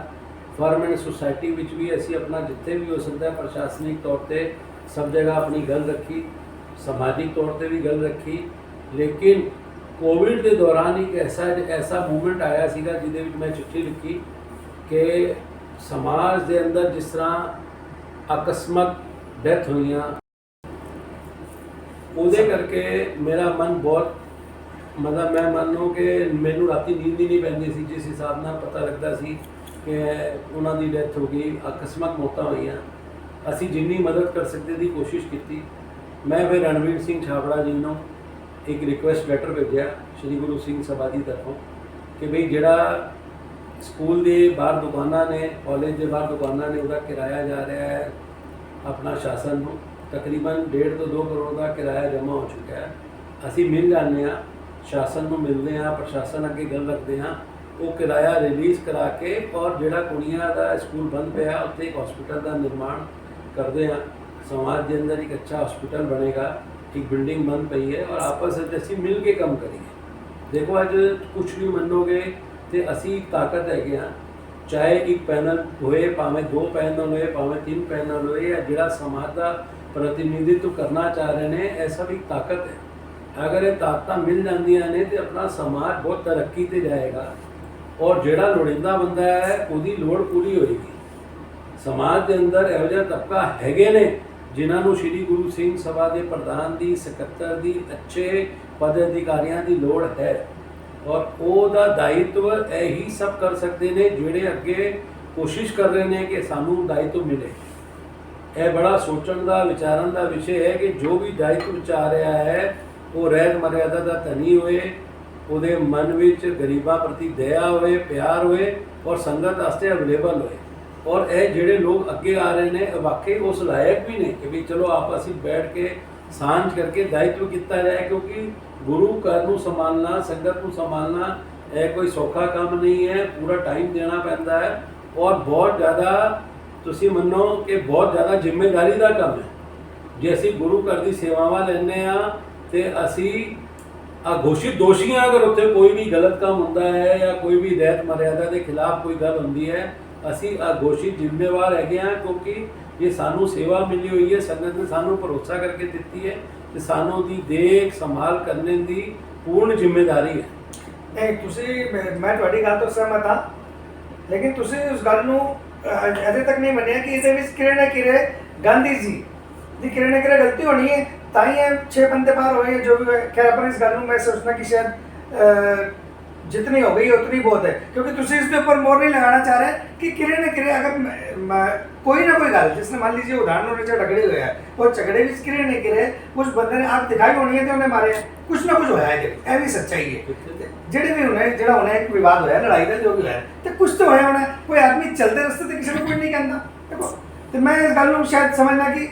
[SPEAKER 3] फॉर्म एंड सोसाइटी विच भी असी अपना जिथे भी हो सकता है प्रशासनिक तौर पर सब जगह अपनी गल रखी, समाजिक तौर पर भी गल रखी। लेकिन कोविड के दौरान एक ऐसा मूवमेंट आया सीगा जिहदे विच मैं चिट्ठी लिखी कि समाज के अंदर जिस तरह अकस्मत डेथ हुई, ਉਹਦੇ ਕਰਕੇ ਮੇਰਾ ਮਨ ਬਹੁਤ ਮਤਲਬ ਮੈਂ ਮੰਨੋ ਕਿ ਮੈਨੂੰ ਰਾਤੀ ਨੀਂਦ ਹੀ ਨਹੀਂ ਪੈਂਦੀ ਸੀ, ਜਿਸ ਹਿਸਾਬ ਨਾਲ ਪਤਾ ਲੱਗਦਾ ਸੀ ਕਿ ਉਹਨਾਂ ਦੀ ਡੈਥ ਹੋ ਗਈ, ਅਕਸਮਤ ਮੌਤਾਂ ਹੋਈਆਂ। ਅਸੀਂ ਜਿੰਨੀ ਮਦਦ ਕਰ ਸਕਦੇ ਦੀ ਕੋਸ਼ਿਸ਼ ਕੀਤੀ। ਮੈਂ ਫਿਰ ਰਣਵੀਰ ਸਿੰਘ ਛਾਬੜਾ ਜੀ ਨੂੰ ਇੱਕ ਰਿਕੁਐਸਟ ਲੈਟਰ ਭੇਜਿਆ ਸ਼੍ਰੀ ਗੁਰੂ ਸਿੰਘ ਸਭਾ ਦੀ ਤਰਫੋਂ ਕਿ ਭਈ ਜਿਹੜਾ ਸਕੂਲ ਦੇ ਬਾਹਰ ਦੁਕਾਨਾਂ ਨੇ, ਕਾਲਜ ਦੇ ਬਾਹਰ ਦੁਕਾਨਾਂ ਨੇ, ਉਹਦਾ ਕਿਰਾਇਆ ਜਾ ਰਿਹਾ ਹੈ ਆਪਣਾ ਸ਼ਾਸਨ ਨੂੰ, तकरीबन 1.5 ਤੋਂ 2 ਕਰੋੜ ਦਾ ਕਿਰਾਇਆ ਜਮ੍ਹਾਂ ਹੋ ਚੁੱਕਾ ਹੈ। ਅਸੀਂ ਮਿਲ ਜਾਂਦੇ ਹਾਂ, ਸ਼ਾਸਨ ਨੂੰ ਮਿਲਦੇ ਹਾਂ, ਪ੍ਰਸ਼ਾਸਨ ਅੱਗੇ ਗੱਲ ਰੱਖਦੇ ਹਾਂ, ਉਹ ਕਿਰਾਇਆ ਰਿਲੀਜ਼ ਕਰਾ ਕੇ ਔਰ ਜਿਹੜਾ ਕੁੜੀਆਂ ਦਾ ਸਕੂਲ ਬੰਦ ਪਿਆ ਉੱਥੇ ਇੱਕ ਹਸਪੀਟਲ ਦਾ ਨਿਰਮਾਣ ਕਰਦੇ ਹਾਂ। ਸਮਾਜ ਦੇ ਅੰਦਰ ਇੱਕ ਅੱਛਾ ਹਸਪੀਟਲ ਬਣੇਗਾ, ਇੱਕ ਬਿਲਡਿੰਗ ਬਣ ਪਈ ਹੈ ਔਰ ਆਪਸ ਵਿੱਚ ਅਸੀਂ ਮਿਲ ਕੇ ਕੰਮ ਕਰੀਏ। ਦੇਖੋ ਅੱਜ ਕੁਝ ਵੀ ਮੰਨੋਗੇ ਤੇ ਅਸੀਂ ਤਾਕਤ ਹੈਗੇ ਹਾਂ, ਚਾਹੇ ਇੱਕ ਪੈਨਲ ਹੋਏ, ਭਾਵੇਂ 2 ਪੈਨਲ ਹੋਏ, ਭਾਵੇਂ 3 ਪੈਨਲ ਹੋਏ, ਜਾਂ ਜਿਹੜਾ ਸਮਾਜ ਦਾ प्रतिनिधित्व करना चाह रहे हैं, ऐसा भी ताकत है। अगर ये ताकत मिल जांदियां ने तो अपना समाज बहुत तरक्की ते जाएगा और जिहड़ा लोड़ींदा बंदा है उसकी लोड़ पूरी होएगी। समाज के अंदर इहो जिहा तबका हैगे ने जिन्हां नूं श्री गुरु सिंह सभा के प्रधान की, सकत्तर की, अच्छे पद अधिकारियों की लोड़ है और ਉਹਦਾ दायित्व यही सब कर सकते हैं ਜਿਹੜੇ ਅੱਗੇ कोशिश कर रहे हैं कि सानू दायित्व मिले। ਇਹ ਬੜਾ ਸੋਚਣ ਦਾ, ਵਿਚਾਰਨ ਦਾ ਵਿਸ਼ੇ ਹੈ ਕਿ ਜੋ ਵੀ ਦਾਇਿਤਵ ਵਿਚਾਰ ਰਿਹਾ ਹੈ ਉਹ ਰਹਿਤ ਮਰਿਆਦਾ ਦਾ ਧਨੀ ਹੋਏ, ਉਹਦੇ ਮਨ ਵਿੱਚ ਗਰੀਬਾਂ ਪ੍ਰਤੀ ਦਇਆ ਹੋਵੇ, ਪਿਆਰ ਹੋਵੇ ਔਰ ਸੰਗਤ ਵਾਸਤੇ ਅਵੇਲੇਬਲ ਹੋਏ। ਔਰ ਇਹ ਜਿਹੜੇ ਲੋਕ ਅੱਗੇ ਆ ਰਹੇ ਨੇ ਵਾਕਈ ਉਸ ਲਾਇਕ ਵੀ ਨੇ ਕਿ ਵੀ ਚਲੋ ਆਪਸ ਵਿੱਚ ਬੈਠ ਕੇ ਸਾਂਝ ਕਰਕੇ ਦਾਇਿਤਵ ਕੀਤਾ ਜਾਏ, ਕਿਉਂਕਿ ਗੁਰੂ ਘਰ ਨੂੰ ਸੰਭਾਲਣਾ, ਸੰਗਤ ਨੂੰ ਸੰਭਾਲਣਾ ਇਹ ਕੋਈ ਸੌਖਾ ਕੰਮ ਨਹੀਂ ਹੈ। ਪੂਰਾ ਟਾਈਮ ਦੇਣਾ ਪੈਂਦਾ ਹੈ ਔਰ ਬਹੁਤ ਜ਼ਿਆਦਾ ਤੁਸੀਂ ਮੰਨੋ ਕਿ ਬਹੁਤ ਜ਼ਿਆਦਾ ਜ਼ਿੰਮੇਵਾਰੀ ਦਾ ਕੰਮ ਹੈ। ਜੇ ਅਸੀਂ ਗੁਰੂ ਘਰ ਦੀ ਸੇਵਾਵਾਂ ਲੈਂਦੇ ਹਾਂ ਤੇ ਅਸੀਂ ਘੋਸ਼ਿਤ ਦੋਸ਼ੀ ਹਾਂ ਅਗਰ ਉੱਥੇ ਕੋਈ ਵੀ ਗਲਤ ਕੰਮ ਹੁੰਦਾ ਹੈ ਜਾਂ ਕੋਈ ਵੀ ਰਹਿਤ ਮਰਿਆਦਾ ਦੇ ਖਿਲਾਫ ਕੋਈ ਗੱਲ ਹੁੰਦੀ ਹੈ, ਅਸੀਂ ਘੋਸ਼ਿਤ ਜ਼ਿੰਮੇਵਾਰ ਹੈਗੇ ਹਾਂ, ਕਿਉਂਕਿ ਇਹ ਸਾਨੂੰ ਸੇਵਾ ਮਿਲੀ ਹੋਈ ਹੈ, ਸੰਗਤ ਨੇ ਸਾਨੂੰ ਭਰੋਸਾ ਕਰਕੇ ਦਿੱਤੀ ਹੈ ਤੇ ਸਾਨੂੰ ਉਹਦੀ ਦੇਖ ਸੰਭਾਲ ਕਰਨ ਦੀ ਪੂਰਨ ਜ਼ਿੰਮੇਵਾਰੀ ਹੈ।
[SPEAKER 2] ਨਹੀਂ, ਤੁਸੀਂ ਮੈਂ ਤੁਹਾਡੀ ਗੱਲ ਤੋਂ ਸਹਿਮਤ ਹਾਂ, ਲੇਕਿਨ ਤੁਸੀਂ ਉਸ ਗੱਲ ਨੂੰ ਅਜੇ ਤੱਕ ਨਹੀਂ ਮੰਨਿਆ ਕਿ ਇਹਦੇ ਵਿੱਚ ਕਿਰੇ ਨਾ ਕਿਰੇ ਗਾਂਧੀ ਜੀ ਦੀ ਕਿਰੇ ਨਾ ਕਿਰੇ ਗਲਤੀ ਹੋਣੀ ਹੈ, ਤਾਂ ਹੀ ਇਹ 6 ਬੰਦੇ ਬਾਹਰ ਹੋਏ ਜੋ ਵੀ ਹੋਏ। ਖੈਰ, ਆਪਾਂ ਇਸ ਗੱਲ ਨੂੰ ਮੈਂ ਸੋਚਣਾ ਕਿ ਸ਼ਾਇਦ जितनी हो गई उतनी बहुत है, क्योंकि तुसी इसके ऊपर मोर नहीं लगाना चाह रहे कि किरे न किरे अगर कोई ना कोई गल जिसने मान लीजिए उदाहरण होने झगड़े हुए हैं और झगड़े भी किरे न किरे उस बंदे ने आग दिखाई होनी है तो उन्हें मारे कुछ ना कुछ होया है, ये भी सच्चाई है। जेडे भी उन्हें जेड़ा उन्हें एक विवाद होया लड़ाई का जो भी होया तो कुछ तो होया होना, कोई आदमी चलते रास्ते ते किसी को कोई नहीं कहता। देखो तो मैं इस गल को शायद समझना कि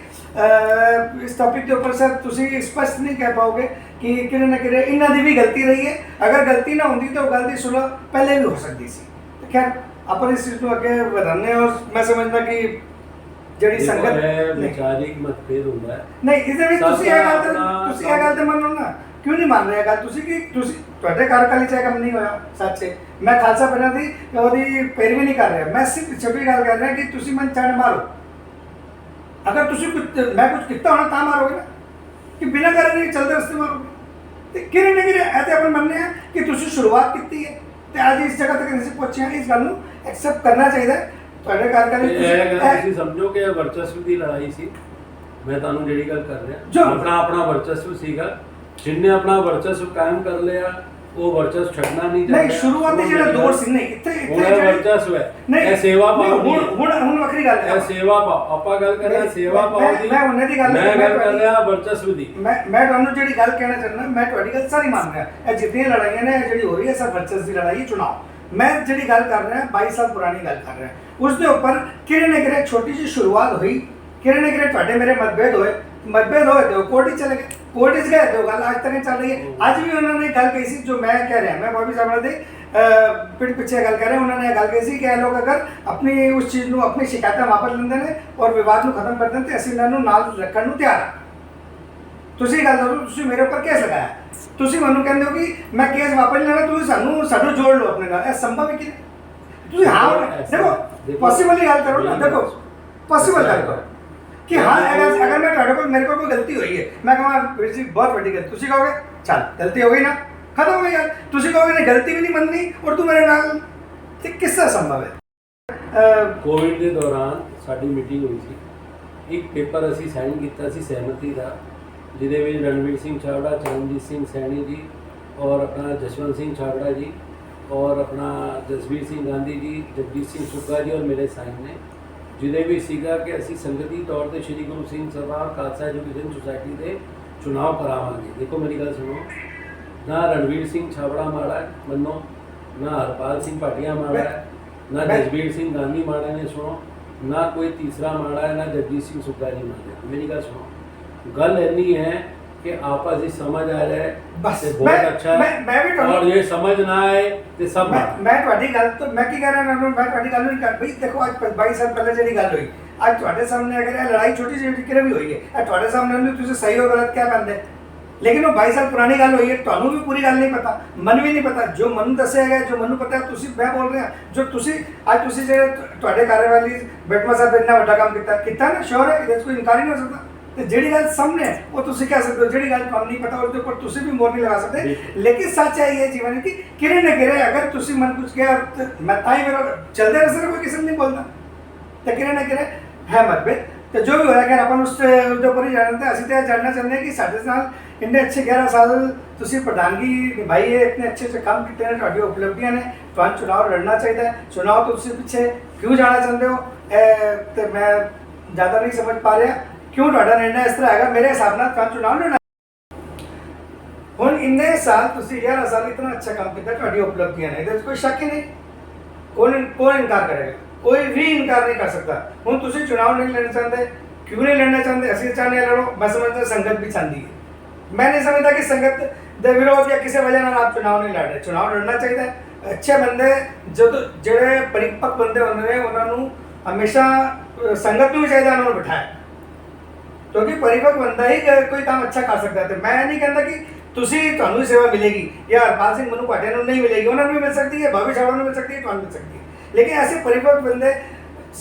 [SPEAKER 2] इस टॉपिक के ऊपर सर तुसी स्पष्ट नहीं कह पाओगे कि किरे न किरे इन्हां दी भी गलती रही है, अगर गलती ना होंदी तो गलती सुलह पहले भी हो सकती सी। तो खैर अपन इस चीज को आगे बढ़ाने और मैं समझदा कि ਜਿਹੜੀ ਸੰਗਤ
[SPEAKER 3] ਵਿਚਾਰਿਕ ਮਤਭੇਦ ਹੁੰਦਾ ਹੈ
[SPEAKER 2] ਨਹੀਂ ਇਹਦੇ ਵਿੱਚ ਤੁਸੀਂ ਇਹ ਗੱਲ ਤੇ ਮੰਨੋ ਨਾ, ਕਿਉਂ ਨਹੀਂ ਮੰਨ ਰਹੇ ਗੱਲ ਤੁਸੀਂ ਕਿ ਤੁਸੀਂ ਤੁਹਾਡੇ ਘਰ ਕਾਲੀ ਚਾਹ ਕੰਮ ਨਹੀਂ ਹੋਇਆ ਸੱਚ ਹੈ। ਮੈਂ ਖਾਲਸਾ ਪੰਥ ਦੀ ਉਹਦੀ ਪੈਰਵੀ ਨਹੀਂ ਕਰ ਰਿਹਾ, ਮੈਂ ਸਿਰਫ ਛੋਟੀ ਗੱਲ ਕਰ ਰਿਹਾ ਕਿ ਤੁਸੀਂ ਮਨ ਚੜ ਮਾਰੋ, ਅਗਰ ਤੁਸੀਂ ਕੁਝ ਮੈਂ ਕੁਝ ਕੀਤਾ ਹੋਣਾ ਤਾਂ ਮਾਰੋਗੇ ਨਾ, ਕਿ ਬਿਨਾਂ ਕਰਨ ਨਹੀਂ ਚੱਲਦੇ ਰਸਤੇ ਮਾਰੋਗੇ। ਤੇ ਕਿਰੇ ਨਾ ਕਿਰੇ ਇਹ ਤੇ ਆਪਾਂ ਮੰਨਦੇ ਆ ਕਿ ਤੁਸੀਂ ਸ਼ੁਰੂਆਤ ਕੀਤੀ ਹੈ ਤੇ ਅੱਜ ਇਸ ਜਗ੍ਹਾ ਤੱਕ ਅਸੀਂ ਪਹੁੰਚੇ ਹਾਂ, ਇਸ ਗੱਲ ਨੂੰ ਐਕਸੈਪਟ ਕਰਨਾ ਚਾਹੀਦਾ ਹੈ। ਤੁਹਾਡੇ ਘਰ ਕਾਲੀ
[SPEAKER 3] ਤੁਸੀਂ ਸਮਝੋ ਕਿ ਇਹ ਵਰਚਸਵ ਦੀ ਲੜਾਈ ਸੀ। ਮੈਂ ਤੁਹਾਨੂੰ ਜਿਹੜੀ ਗੱਲ ਕਰ ਰਿਹਾ ਆਪਣਾ ਵਰਚਸਵ ਸੀਗਾ, ਜਿੰਨੇ ਆਪਣਾ ਵਰਚਸਵ ਕਾਇਮ ਕਰ ਲਿਆ ਉਹ ਵਰਚਸਵ ਛੱਡਣਾ ਨਹੀਂ ਚਾਹੀਦਾ।
[SPEAKER 2] ਨਹੀਂ ਸ਼ੁਰੂਆਤੀ ਜਿਹੜਾ ਦੌਰ ਸੀ ਨਹੀਂ ਇੱਥੇ
[SPEAKER 3] ਵਰਚਸਵ ਹੈ, ਇਹ ਸੇਵਾ ਭਾਵ ਨਹੀਂ
[SPEAKER 2] ਹੁਣ ਵੱਖਰੀ ਗੱਲ ਹੈ,
[SPEAKER 3] ਇਹ ਸੇਵਾ ਭਾਵ ਆਪਾਂ ਗੱਲ ਕਰ ਰਹੇ ਸੇਵਾ ਭਾਵ ਦੀ,
[SPEAKER 2] ਮੈਂ ਉਹਨਾਂ ਦੀ ਗੱਲ
[SPEAKER 3] ਕਰ ਰਿਹਾ ਵਰਚਸਵ ਦੀ।
[SPEAKER 2] ਮੈਂ ਤੁਹਾਨੂੰ ਜਿਹੜੀ ਗੱਲ ਕਹਿਣਾ ਚਾਹੁੰਦਾ ਮੈਂ ਤੁਹਾਡੀ ਗੱਲ ਸਾਰੀ ਮੰਨ ਰਿਹਾ, ਇਹ ਜਿੰਨੀਆਂ ਲੜਾਈਆਂ ਨੇ ਜਿਹੜੀ ਹੋ ਰਹੀ ਹੈ ਸਭ ਵਰਚਸਵ ਦੀ ਲੜਾਈ ਚੁਣਾव। मैं ਜਿਹੜੀ ਗੱਲ ਕਰ ਰਿਹਾ 22 ਸਾਲ ਪੁਰਾਣੀ ਗੱਲ ਕਰ ਰਿਹਾ, ਉਸ ਦੇ ਉੱਪਰ ਕਿਰੇ ਨਾ ਕਿਰੇ ਛੋਟੀ ਜਿਹੀ ਸ਼ੁਰੂਆਤ ਹੋਈ, ਕਿਰੇ ਨਾ ਕਿਰੇ ਤੁਹਾਡੇ ਮੇਰੇ ਮਤਭੇਦ ਹੋਏ ਤੇ ਉਹ ਕੋਰਟ 'ਚ ਚਲੇ ਗਏ, ਕੋਰਟ 'ਚ ਗਏ ਤੇ ਉਹ ਗੱਲ ਅੱਜ ਤੱਕ ਚੱਲ ਰਹੀ ਹੈ। ਅੱਜ ਵੀ ਉਹਨਾਂ ਨੇ ਗੱਲ ਕਹੀ ਸੀ ਜੋ ਮੈਂ ਕਹਿ ਰਿਹਾ, मैं बॉबी साहब ਦੇ ਪਿੱਠ ਪਿੱਛੇ ਗੱਲ ਕਰ ਰਿਹਾ, ਉਹਨਾਂ ਨੇ ਗੱਲ ਕਹੀ ਸੀ ਕਿ ਇਹ ਲੋਕ ਅਗਰ ਆਪਣੀ ਉਸ ਚੀਜ਼ ਨੂੰ ਆਪਣੀ ਸ਼ਿਕਾਇਤਾਂ ਵਾਪਸ ਲੈਂਦੇ ਨੇ ਔਰ ਵਿਵਾਦ ਨੂੰ ਖਤਮ ਕਰਦੇ ਨੇ ਤੇ ਅਸੀਂ ਇਹਨਾਂ ਨੂੰ ਨਾਲ ਰੱਖਣ ਨੂੰ ਤਿਆਰ ਹਾਂ। ਤੁਸੀਂ ਗੱਲ ਕਰੋ, ਤੁਸੀਂ ਮੇਰੇ ਉੱਪਰ ਕੇਸ ਲਗਾਇਆ, ਤੁਸੀਂ ਮੈਨੂੰ ਕਹਿੰਦੇ ਹੋ ਕਿ ਮੈਂ ਕੇਸ ਵਾਪਸ ਲੈਣਾ, ਤੁਸੀਂ ਸਾਨੂੰ ਜੋੜ ਲਓ ਆਪਣੇ ਨਾਲ, ਇਹ ਸੰਭਵ ਹੈ ਕਿ ਤੁਸੀਂ ਹਾਂ ਦੇਖੋ ਪੋਸੀਬਲ ਹੀ ਗੱਲ ਕਰੋ ਨਾ, ਦੇਖੋ ਪੋਸੀਬਲ ਗੱਲ ਕਰੋ ਕਿ ਹਾਂ ਅਗਰ ਮੈਂ ਤੁਹਾਡੇ ਕੋਲ ਮੇਰੇ ਕੋਲ ਕੋਈ ਗਲਤੀ ਹੋਈ ਹੈ, ਮੈਂ ਕਹਾਂ ਵੀਰ ਜੀ ਬਹੁਤ ਵੱਡੀ ਗਲਤੀ, ਤੁਸੀਂ ਕਹੋਗੇ ਚੱਲ ਗਲਤੀ ਹੋ ਗਈ ਨਾ ਖਤਮ ਹੋ ਗਈ ਯਾਰ, ਤੁਸੀਂ ਕਹੋਗੇ ਨਹੀਂ ਗਲਤੀ ਵੀ ਨਹੀਂ ਮੰਨਣੀ ਔਰ ਤੂੰ ਮੇਰੇ ਨਾਲ, ਤੇ ਕਿਸ ਤਰ੍ਹਾਂ ਸੰਭਵ ਹੈ।
[SPEAKER 3] ਕੋਵਿਡ ਦੇ ਦੌਰਾਨ ਸਾਡੀ ਮੀਟਿੰਗ ਹੋਈ ਸੀ, ਇੱਕ ਪੇਪਰ ਅਸੀਂ ਸਾਈਨ ਕੀਤਾ ਸੀ ਸਹਿਮਤੀ ਦਾ, ਜਿਹਦੇ ਵਿੱਚ ਰਣਵੀਰ ਸਿੰਘ ਛਾਬੜਾ, ਚਰਨਜੀਤ ਸਿੰਘ ਸੈਣੀ ਜੀ ਔਰ ਆਪਣਾ ਜਸਵੰਤ ਸਿੰਘ ਛਾਬੜਾ ਜੀ ਔਰ ਆਪਣਾ ਜਸਵੀਰ ਸਿੰਘ ਗਾਂਧੀ ਜੀ, ਜਗਜੀਤ ਸਿੰਘ ਸੁੱਗਾ ਜੀ ਔਰ ਮੇਰੇ ਸਾਈਨ ਨੇ, ਜਿਹਦੇ ਵਿੱਚ ਸੀਗਾ ਕਿ ਅਸੀਂ ਸੰਗਤੀ ਤੌਰ 'ਤੇ ਸ਼੍ਰੀ ਗੁਰੂ ਸਿੰਘ ਸਭਾ ਖਾਲਸਾ ਐਜੂਕੇਸ਼ਨ ਸੁਸਾਇਟੀ ਦੇ ਚੁਣਾਵ ਕਰਾਵਾਂਗੇ। ਦੇਖੋ ਮੇਰੀ ਗੱਲ ਸੁਣੋ, ਨਾ ਰਣਵੀਰ ਸਿੰਘ ਛਾਬੜਾ ਮਾੜਾ ਹੈ ਮੰਨੋ, ਨਾ ਹਰਪਾਲ ਸਿੰਘ ਭਾਟੀਆ ਮਾੜਾ ਹੈ, ਨਾ ਜਸਵੀਰ ਸਿੰਘ ਗਾਂਧੀ ਮਾੜਾ ਨੇ ਸੁਣੋ, ਨਾ ਕੋਈ ਤੀਸਰਾ ਮਾੜਾ ਹੈ, ਨਾ ਜਗਜੀਤ ਸਿੰਘ ਸੁੱਗਾ ਜੀ ਮਾੜਾ ਹੈ। ਮੇਰੀ ਗੱਲ ਸੁਣੋ, गल इतनी है कि आपस में समझ आ जाए
[SPEAKER 2] बस
[SPEAKER 3] बहुत अच्छा
[SPEAKER 2] मैं भी
[SPEAKER 3] और ये समझ ना आए तो सब
[SPEAKER 2] मैं ਤੁਹਾਡੀ ਗੱਲ ਤੋਂ ਮੈਂ ਕੀ ਕਹਿ ਰਿਹਾ ਮੈਂ ਤੁਹਾਡੀ ਗੱਲ ਨਹੀਂ ਕਰ ਬਈ। ਦੇਖੋ ਅੱਜ 22 ਸਾਲ ਪਹਿਲਾਂ ਜਿਹੜੀ ਗੱਲ ਹੋਈ, ਅੱਜ ਤੁਹਾਡੇ ਸਾਹਮਣੇ ਅਗਰ ਇਹ ਲੜਾਈ ਛੋਟੀ ਜਿਹੀ ਕਿਰੇ ਵੀ ਹੋਈ ਹੈ, ਇਹ ਤੁਹਾਡੇ ਸਾਹਮਣੇ ਨਹੀਂ ਤੁਸੀਂ ਸਹੀ ਹੋ ਗਲਤ ਕਿਆ ਕਹਿੰਦੇ, ਲੇਕਿਨ ਉਹ 22 ਸਾਲ ਪੁਰਾਣੀ ਗੱਲ ਹੋਈ ਹੈ, ਤੁਹਾਨੂੰ ਵੀ ਪੂਰੀ ਗੱਲ ਨਹੀਂ ਪਤਾ, ਮਨ ਵੀ ਨਹੀਂ ਪਤਾ, ਜੋ ਮੈਨੂੰ ਦੱਸਿਆ ਗਿਆ ਜੋ ਮੈਨੂੰ ਪਤਾ ਤੁਸੀਂ ਮੈਂ ਬੋਲ ਰਿਹਾ, ਜੋ ਤੁਸੀਂ ਅੱਜ ਤੁਸੀਂ ਜਿਹੜੇ ਤੁਹਾਡੇ ਕਾਰਜਵਾਲੀ ਬੈਠਮਾ ਸਾਹਿਬ ਇੰਨਾ ਵੱਡਾ ਕੰਮ ਕੀਤਾ ਨਾ, ਸ਼ੋਰ ਹੈ ਇਹਦੇ ਕੋਈ ਇਨਕਾਰ ਹੀ ਨਹੀਂ ਹੋ ਸਕਦਾ। ਤੇ ਜਿਹੜੀ ਗੱਲ ਸਾਹਮਣੇ ਹੈ ਉਹ ਤੁਸੀਂ ਕਹਿ ਸਕਦੇ ਹੋ, ਜਿਹੜੀ ਗੱਲ ਤੁਹਾਨੂੰ ਨਹੀਂ ਪਤਾ ਉਹਦੇ ਉੱਪਰ ਤੁਸੀਂ ਵੀ ਮੋਹਰ ਨਹੀਂ ਲਗਾ ਸਕਦੇ, ਲੇਕਿਨ ਸੱਚ ਹੈ ਇਹ ਜੀਵਨ ਕਿ ਕਿਰੇ ਨਾ ਕਿਰੇ ਅਗਰ ਤੁਸੀਂ ਮਨ ਕੁਝ ਕਿਹਾ ਮੈਂ ਤਾਂ ਹੀ ਮੇਰਾ ਚੱਲਦੇ ਰਸਤੇ ਕੋਈ ਕਿਸੇ ਨੂੰ ਨਹੀਂ ਬੋਲਦਾ, ਤੇ ਕਿਰੇ ਨਾ ਕਿਰੇ ਹੈ ਮਤਭੇਦ ਤੇ ਜੋ ਵੀ ਹੋਇਆ ਕਿ ਆਪਾਂ ਉਸ ਦੇ ਉੱਪਰ ਹੀ ਜਾਣਦੇ। ਅਸੀਂ ਤਾਂ ਜਾਣਨਾ ਚਾਹੁੰਦੇ ਹਾਂ ਕਿ ਸਾਡੇ ਨਾਲ ਇੰਨੇ ਅੱਛੇ 11 ਸਾਲ ਤੁਸੀਂ ਪ੍ਰਧਾਨਗੀ ਨਿਭਾਈ ਹੈ, ਇਤਨੇ ਅੱਛੇ ਕੰਮ ਕੀਤੇ ਨੇ, ਤੁਹਾਡੀ ਉਪਲਬਧੀਆਂ ਨੇ, ਤੁਹਾਨੂੰ ਚੁਣਾਵ ਲੜਨਾ ਚਾਹੀਦਾ ਹੈ। ਚੁਣਾਵ ਤੋਂ ਤੁਸੀਂ ਪਿੱਛੇ ਕਿਉਂ ਜਾਣਾ ਚਾਹੁੰਦੇ ਹੋ ਤੇ ਮੈਂ ਜ਼ਿਆਦਾ ਨਹੀਂ ਸਮਝ ਪਾ ਰਿਹਾ क्यों ਤੁਹਾਡਾ निर्णय इस तरह है। मेरे हिसाब ਨਾਲ ਤਾਂ ਚੁਣਾਵ ਲੜਨਾ ਹੁਣ ਇੰਨੇ ਸਾਲ ਤੁਸੀਂ 11 ਸਾਲ ਇਤਨਾ ਅੱਛਾ ਕੰਮ ਕੀਤਾ, ਤੁਹਾਡੀ ਉਪਲਬਧੀਆਂ ਨੇ, ਇਹਦੇ ਵਿੱਚ ਕੋਈ ਸ਼ੱਕ ਹੀ ਨਹੀਂ, ਕੌਣ ਇਨਕਾਰ ਕਰੇਗਾ, ਕੋਈ ਵੀ ਇਨਕਾਰ ਨਹੀਂ ਕਰ ਸਕਦਾ। ਹੁਣ ਤੁਸੀਂ ਚੁਣਾਵ ਨਹੀਂ ਲੜਨਾ ਚਾਹੁੰਦੇ, ਕਿਉਂ ਨਹੀਂ ਲੜਨਾ ਚਾਹੁੰਦੇ, ਅਸੀਂ ਚਾਹੁੰਦੇ ਹਾਂ ਲੜੋ, ਮੈਂ ਸਮਝਦਾ ਸੰਗਤ ਵੀ ਚਾਹੁੰਦੀ ਹੈ, ਮੈਂ ਨਹੀਂ ਸਮਝਦਾ ਕਿ ਸੰਗਤ ਦੇ ਵਿਰੋਧ ਜਾਂ ਕਿਸੇ ਵਜ੍ਹਾ ਨਾਲ ਆਪ ਚੁਣਾਵ ਨਹੀਂ ਲੜ ਰਹੇ। ਚੁਣਾਵ ਲੜਨਾ ਚਾਹੀਦਾ ਹੈ। ਅੱਛੇ ਬੰਦੇ ਜਦੋਂ ਜਿਹੜੇ ਪਰਿਪੱਕ ਬੰਦੇ ਹੁੰਦੇ ਨੇ ਉਹਨਾਂ ਨੂੰ ਹਮੇਸ਼ਾ ਸੰਗਤ ਨੂੰ ਵੀ ਚਾਹੀਦਾ ਉਹਨਾਂ ਨੂੰ ਬਿਠਾਏ, क्योंकि परिपक्व बंदा ही कोई काम अच्छा कर सकता है। तो मैं नहीं कहता कि ਤੁਹਾਨੂੰ सेवा मिलेगी या हरपाल सिंह मनु भाटिया नहीं मिलेगी, उन्होंने भी मिल सकती है, भाभी छाबड़ा मिल सकती है, मिल सकती है, लेकिन ऐसे परिपक्व बंदे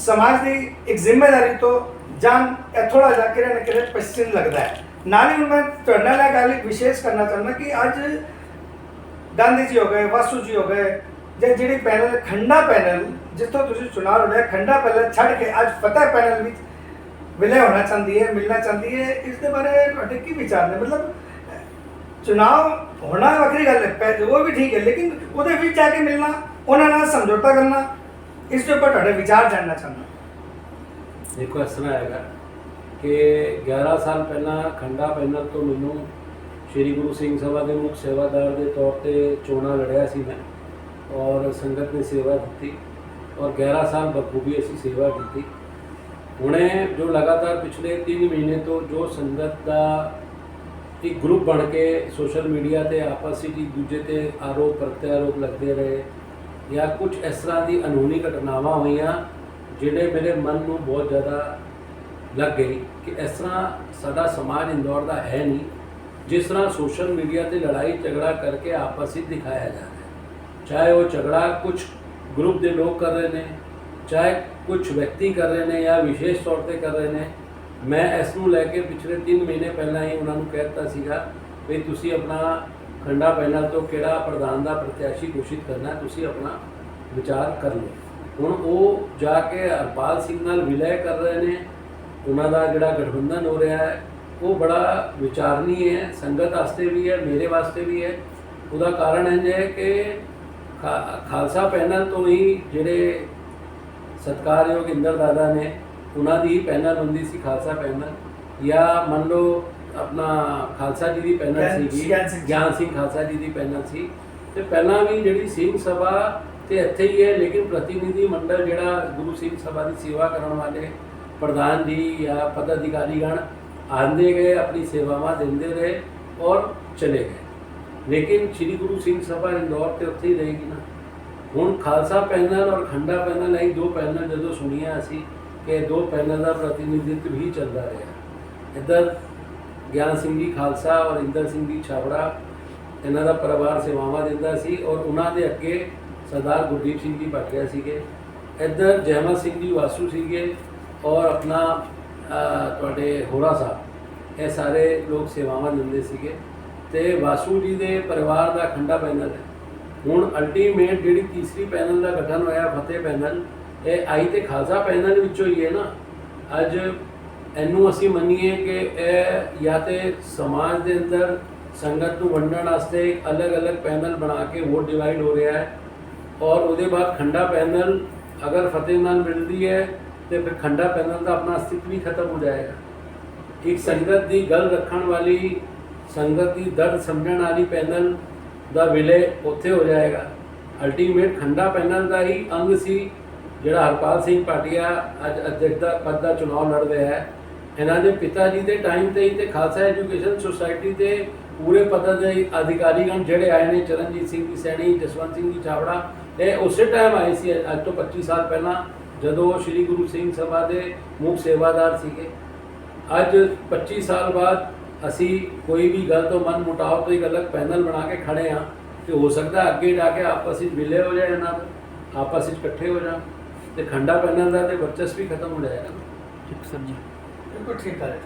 [SPEAKER 2] समाज की एक जिम्मेदारी तो जान थोड़ा जा किरे पश्चिम लगता है। नाल ही मैं तुहाडे गल विशेष करना चाहूँगा कि अज गांधी जी हो गए, वासू जी हो गए, जे जिहड़े पैनल खंडा पैनल जितों तुसीं चुनाव लड़िया, खंडा पैनल छड्ड के अज फतेह पैनल में विलय होना चाहती है, मिलना चाहती है, इस बारे ਤੁਹਾਡੇ ਕੀ ਵਿਚਾਰ ਨੇ? मतलब ਚੁਣਾਵ ਹੋਣਾ ਵੱਖਰੀ ਗੱਲ ਹੈ, ਉਹ ਵੀ ਠੀਕ ਹੈ, ਲੇਕਿਨ ਉਹਦੇ ਵਿੱਚ ਜਾ ਕੇ ਮਿਲਣਾ, ਉਹਨਾਂ ਨਾਲ ਸਮਝੌਤਾ ਕਰਨਾ, ਇਸ ਦੇ ਉੱਪਰ ਤੁਹਾਡੇ ਵਿਚਾਰ ਜਾਣਨਾ ਚਾਹੁੰਦਾ।
[SPEAKER 3] ਦੇਖੋ ਇਸ ਤਰ੍ਹਾਂ ਹੈਗਾ ਕਿ 11 ਸਾਲ ਪਹਿਲਾਂ ਖੰਡਾ ਪੈਨਲ ਤੋਂ ਮੈਨੂੰ ਸ਼੍ਰੀ ਗੁਰੂ ਸਿੰਘ ਸਭਾ ਦੇ ਮੁੱਖ ਸੇਵਾਦਾਰ ਦੇ ਤੌਰ ਤੇ ਚੋਣਾਂ ਲੜਿਆ ਸੀ ਮੈਂ, ਔਰ ਸੰਗਤ ਨੇ ਸੇਵਾ ਦਿੱਤੀ, ਔਰ 11 ਸਾਲ ਬਖੂਬੀ ਅਸੀਂ ਸੇਵਾ ਕੀਤੀ। ਹੁਣੇ ਜੋ ਲਗਾਤਾਰ ਪਿਛਲੇ 3 ਮਹੀਨੇ ਤੋਂ ਜੋ ਸੰਗਤ ਦਾ ਇੱਕ ਗਰੁੱਪ ਬਣ ਕੇ ਸੋਸ਼ਲ ਮੀਡੀਆ ਤੇ ਆਪਸ ਵਿੱਚ ਇੱਕ ਦੂਜੇ ਤੇ ਆਰੋਪ ਪ੍ਰਤਿਆਰੋਪ ਲੱਗਦੇ ਰਹੇ, ਜਾਂ ਕੁਝ ਇਸ ਤਰ੍ਹਾਂ ਦੀ ਅਨਹੋਣੀ ਘਟਨਾਵਾਂ ਹੋਈਆਂ ਜਿਹੜੇ ਮੇਰੇ ਮਨ ਨੂੰ ਬਹੁਤ ਜ਼ਿਆਦਾ ਲੱਗ ਗਈ ਕਿ ਇਸ ਤਰ੍ਹਾਂ ਸਾਡਾ ਸਮਾਜ ਇੰਦੌਰ ਦਾ ਹੈ ਨਹੀਂ, ਜਿਸ ਤਰ੍ਹਾਂ ਸੋਸ਼ਲ ਮੀਡੀਆ ਤੇ ਲੜਾਈ ਝਗੜਾ ਕਰਕੇ ਆਪਸ ਵਿੱਚ ਦਿਖਾਇਆ ਜਾ ਰਿਹਾ ਹੈ। ਚਾਹੇ ਉਹ ਝਗੜਾ ਕੁਝ ਗਰੁੱਪ ਦੇ ਲੋਕ ਕਰ ਰਹੇ ਨੇ, ਚਾਹੇ ਕੁਝ ਵਿਅਕਤੀ ਕਰ ਰਹੇ ਨੇ ਜਾਂ ਵਿਸ਼ੇਸ਼ ਤੌਰ ਤੇ ਕਰ ਰਹੇ ਨੇ। ਮੈਂ ਇਸ ਨੂੰ ਲੈ ਕੇ ਪਿਛਲੇ 3 ਮਹੀਨੇ ਪਹਿਲਾਂ ਹੀ ਉਹਨਾਂ ਨੂੰ ਕਹਿ ਦਿੱਤਾ ਸੀਗਾ ਵੀ ਤੁਸੀਂ ਆਪਣਾ ਖੰਡਾ ਪੈਨਲ ਤੋਂ ਕਿਹੜਾ ਪ੍ਰਧਾਨ ਦਾ ਪ੍ਰਤਿਆਸ਼ੀ ਘੋਸ਼ਿਤ ਕਰਨਾ, ਤੁਸੀਂ ਆਪਣਾ ਵਿਚਾਰ ਕਰ ਲਓ। ਹੁਣ ਉਹ ਜਾ ਕੇ ਹਰਪਾਲ ਸਿੰਘ ਨਾਲ ਵਿਲੈ ਕਰ ਰਹੇ ਨੇ, ਉਹਨਾਂ ਦਾ ਜਿਹੜਾ ਗਠਬੰਧਨ ਹੋ ਰਿਹਾ ਹੈ ਉਹ ਬੜਾ ਵਿਚਾਰਨੀ ਹੈ, ਸੰਗਤ ਵਾਸਤੇ ਵੀ ਹੈ, ਮੇਰੇ ਵਾਸਤੇ ਵੀ ਹੈ। ਉਹਦਾ ਕਾਰਨ ਇਹ ਹੈ ਕਿ ਖਾਲਸਾ ਪੈਨਲ ਤੋਂ ਹੀ ਜਿਹੜੇ ਸਤਿਕਾਰਯੋਗ ਇੰਦਰ ਦਾਦਾ ਨੇ, ਉਹਨਾਂ ਦੀ ਪੈਨਲ ਹੁੰਦੀ ਸੀ ਖਾਲਸਾ ਪੈਨਲ, ਜਾਂ ਮੰਨ ਲਓ ਆਪਣਾ ਖਾਲਸਾ ਜੀ ਦੀ ਪੈਨਲ ਸੀਗੀ, ਗਿਆਨ ਸਿੰਘ ਖਾਲਸਾ ਜੀ ਦੀ ਪੈਨਲ ਸੀ। ਤੇ ਪਹਿਲਾਂ ਵੀ ਜਿਹੜੀ ਸਿੰਘ ਸਭਾ ਤੇ ਇੱਥੇ ਹੀ ਹੈ, ਲੇਕਿਨ ਪ੍ਰਤੀਨਿਧੀ ਮੰਡਲ ਜਿਹੜਾ ਗੁਰੂ ਸਿੰਘ ਸਭਾ ਦੀ ਸੇਵਾ ਕਰਨ ਵਾਲੇ ਪ੍ਰਧਾਨ ਜੀ ਜਾਂ ਪਦਾਧਿਕਾਰੀਗਣ ਆਉਂਦੇ ਗਏ, ਆਪਣੀ ਸੇਵਾਵਾਂ ਦਿੰਦੇ ਰਹੇ ਔਰ ਚਲੇ ਗਏ। ਲੇਕਿਨ ਸ਼੍ਰੀ ਗੁਰੂ ਸਿੰਘ ਸਭਾ ਇੰਦੌਰ ਤੇ ਉੱਥੇ ਹੀ ਰਹੇਗੀ ਨਾ। ਹੁਣ ਖਾਲਸਾ ਪੈਨਲ ਔਰ ਖੰਡਾ ਪੈਨਲ ਇਹ ਦੋ ਪੈਨਲ ਜਦੋਂ ਸੁਣੀਆਂ ਅਸੀਂ ਕਿ ਦੋ ਪੈਨਲ ਦਾ ਪ੍ਰਤੀਨਿਧਿਤਵ ਵੀ ਚੱਲਦਾ ਰਿਹਾ। ਇੱਧਰ ਗਿਆਨ ਸਿੰਘ ਜੀ ਖਾਲਸਾ ਔਰ ਇੰਦਰ ਸਿੰਘ ਜੀ ਛਾਬੜਾ, ਇਹਨਾਂ ਦਾ ਪਰਿਵਾਰ ਸੇਵਾਵਾਂ ਦਿੰਦਾ ਸੀ ਔਰ ਉਹਨਾਂ ਦੇ ਅੱਗੇ ਸਰਦਾਰ ਗੁਰਦੀਪ ਸਿੰਘ ਜੀ ਭਾਟੀਆ ਸੀਗੇ। ਇੱਧਰ ਜੈਮਲ ਸਿੰਘ ਜੀ ਵਾਸੂ ਸੀਗੇ ਔਰ ਆਪਣਾ ਤੁਹਾਡੇ ਹੋਰਾ ਸਾਹਿਬ, ਇਹ ਸਾਰੇ ਲੋਕ ਸੇਵਾਵਾਂ ਦਿੰਦੇ ਸੀਗੇ। ਤੇ ਵਾਸੂ ਜੀ ਦੇ ਪਰਿਵਾਰ ਦਾ ਖੰਡਾ ਪੈਨਲ ਹੈ। ਹੁਣ ਅਲਟੀਮੇਟ ਜਿਹੜੀ ਤੀਸਰੀ ਪੈਨਲ ਦਾ ਗਠਨ ਹੋਇਆ ਫਤਿਹ ਪੈਨਲ, ਇਹ ਆਈ ਤੇ ਖਾਲਸਾ ਪੈਨਲ ਵਿੱਚੋਂ ਹੀ ਹੈ ਨਾ। ਅੱਜ ਇਹਨੂੰ ਅਸੀਂ ਮੰਨੀਏ ਕਿ ਇਹ ਜਾਂ ਤੇ ਸਮਾਜ ਦੇ ਅੰਦਰ ਸੰਗਤ ਨੂੰ ਵੰਡਣ ਵਾਸਤੇ ਇੱਕ ਅਲੱਗ-ਅਲੱਗ ਪੈਨਲ ਬਣਾ ਕੇ ਵੋਟ ਡਿਵਾਈਡ ਹੋ ਰਿਹਾ ਹੈ, ਔਰ ਉਹਦੇ ਬਾਅਦ ਖੰਡਾ ਪੈਨਲ ਅਗਰ ਫਤਿਹ ਨਾਲ ਮਿਲਦੀ ਹੈ ਤੇ ਫਿਰ ਖੰਡਾ ਪੈਨਲ ਦਾ ਆਪਣਾ ਅਸਤਿਤਵ ਵੀ ਖਤਮ ਹੋ ਜਾਏਗਾ। ਇੱਕ ਸੰਗਤ ਦੀ ਗੱਲ ਰੱਖਣ ਵਾਲੀ, ਸੰਗਤ ਦੀ ਦਰਦ ਸਮਝਣ ਵਾਲੀ ਪੈਨਲ ਦਾ ਵਿਲੇ ਉੱਥੇ ਹੋ ਜਾਏਗਾ। ਅਲਟੀਮੇਟ ਖੰਡਾ ਪੈਨਲ ਦਾ ਹੀ ਅੰਗ ਸੀ ਜਿਹੜਾ ਹਰਪਾਲ ਸਿੰਘ ਭਾਟੀਆ ਅੱਜ ਅਧਿਅਕਸ਼ ਦਾ ਪਦ ਦਾ ਚੁਣਾਵ ਲੜ ਰਿਹਾ ਹੈ। ਇਹਨਾਂ ਦੇ ਪਿਤਾ ਜੀ ਦੇ ਟਾਈਮ ਤੇ ਹੀ ਤੇ ਖਾਲਸਾ ਐਜੂਕੇਸ਼ਨ ਸੁਸਾਇਟੀ ਦੇ ਪੂਰੇ ਪਦ ਦੇ ਅਧਿਕਾਰੀਗਣ ਜਿਹੜੇ ਆਏ ਨੇ, ਚਰਨਜੀਤ ਸਿੰਘ ਦੀ ਸੈਣੀ, ਜਸਵੰਤ ਸਿੰਘ ਦੀ ਛਾਬੜਾ, ਇਹ ਉਸੇ ਟਾਈਮ ਆਏ ਸੀ ਅੱਜ ਤੋਂ 25 ਸਾਲ ਪਹਿਲਾਂ, ਜਦੋਂ ਸ਼੍ਰੀ ਗੁਰੂ ਸਿੰਘ ਸਭਾ ਦੇ ਮੁੱਖ ਸੇਵਾਦਾਰ ਸੀਗੇ। ਅੱਜ 25 ਸਾਲ ਬਾਅਦ ਅਸੀਂ ਕੋਈ ਵੀ ਗੱਲ ਤੋਂ ਮਨ ਮੁਟਾਵ ਤੋਂ ਇੱਕ ਅਲੱਗ ਪੈਨਲ ਬਣਾ ਕੇ ਖੜੇ ਹਾਂ ਤੇ ਹੋ ਸਕਦਾ ਅੱਗੇ ਜਾ ਕੇ ਆਪਸ ਵਿੱਚ ਮਿਲੇ ਹੋ ਜਾਏ, ਇਹਨਾਂ ਦਾ ਆਪਸ ਵਿੱਚ ਇਕੱਠੇ ਹੋ ਜਾਣ ਤੇ ਖੰਡਾ ਪੈਨਲ ਦਾ ਤੇ ਵਰਚਸਪ ਵੀ ਖਤਮ ਹੋ ਜਾਏਗਾ।
[SPEAKER 2] ਠੀਕ ਸਰ ਜੀ, ਬਿਲਕੁਲ ਠੀਕ ਹੈ।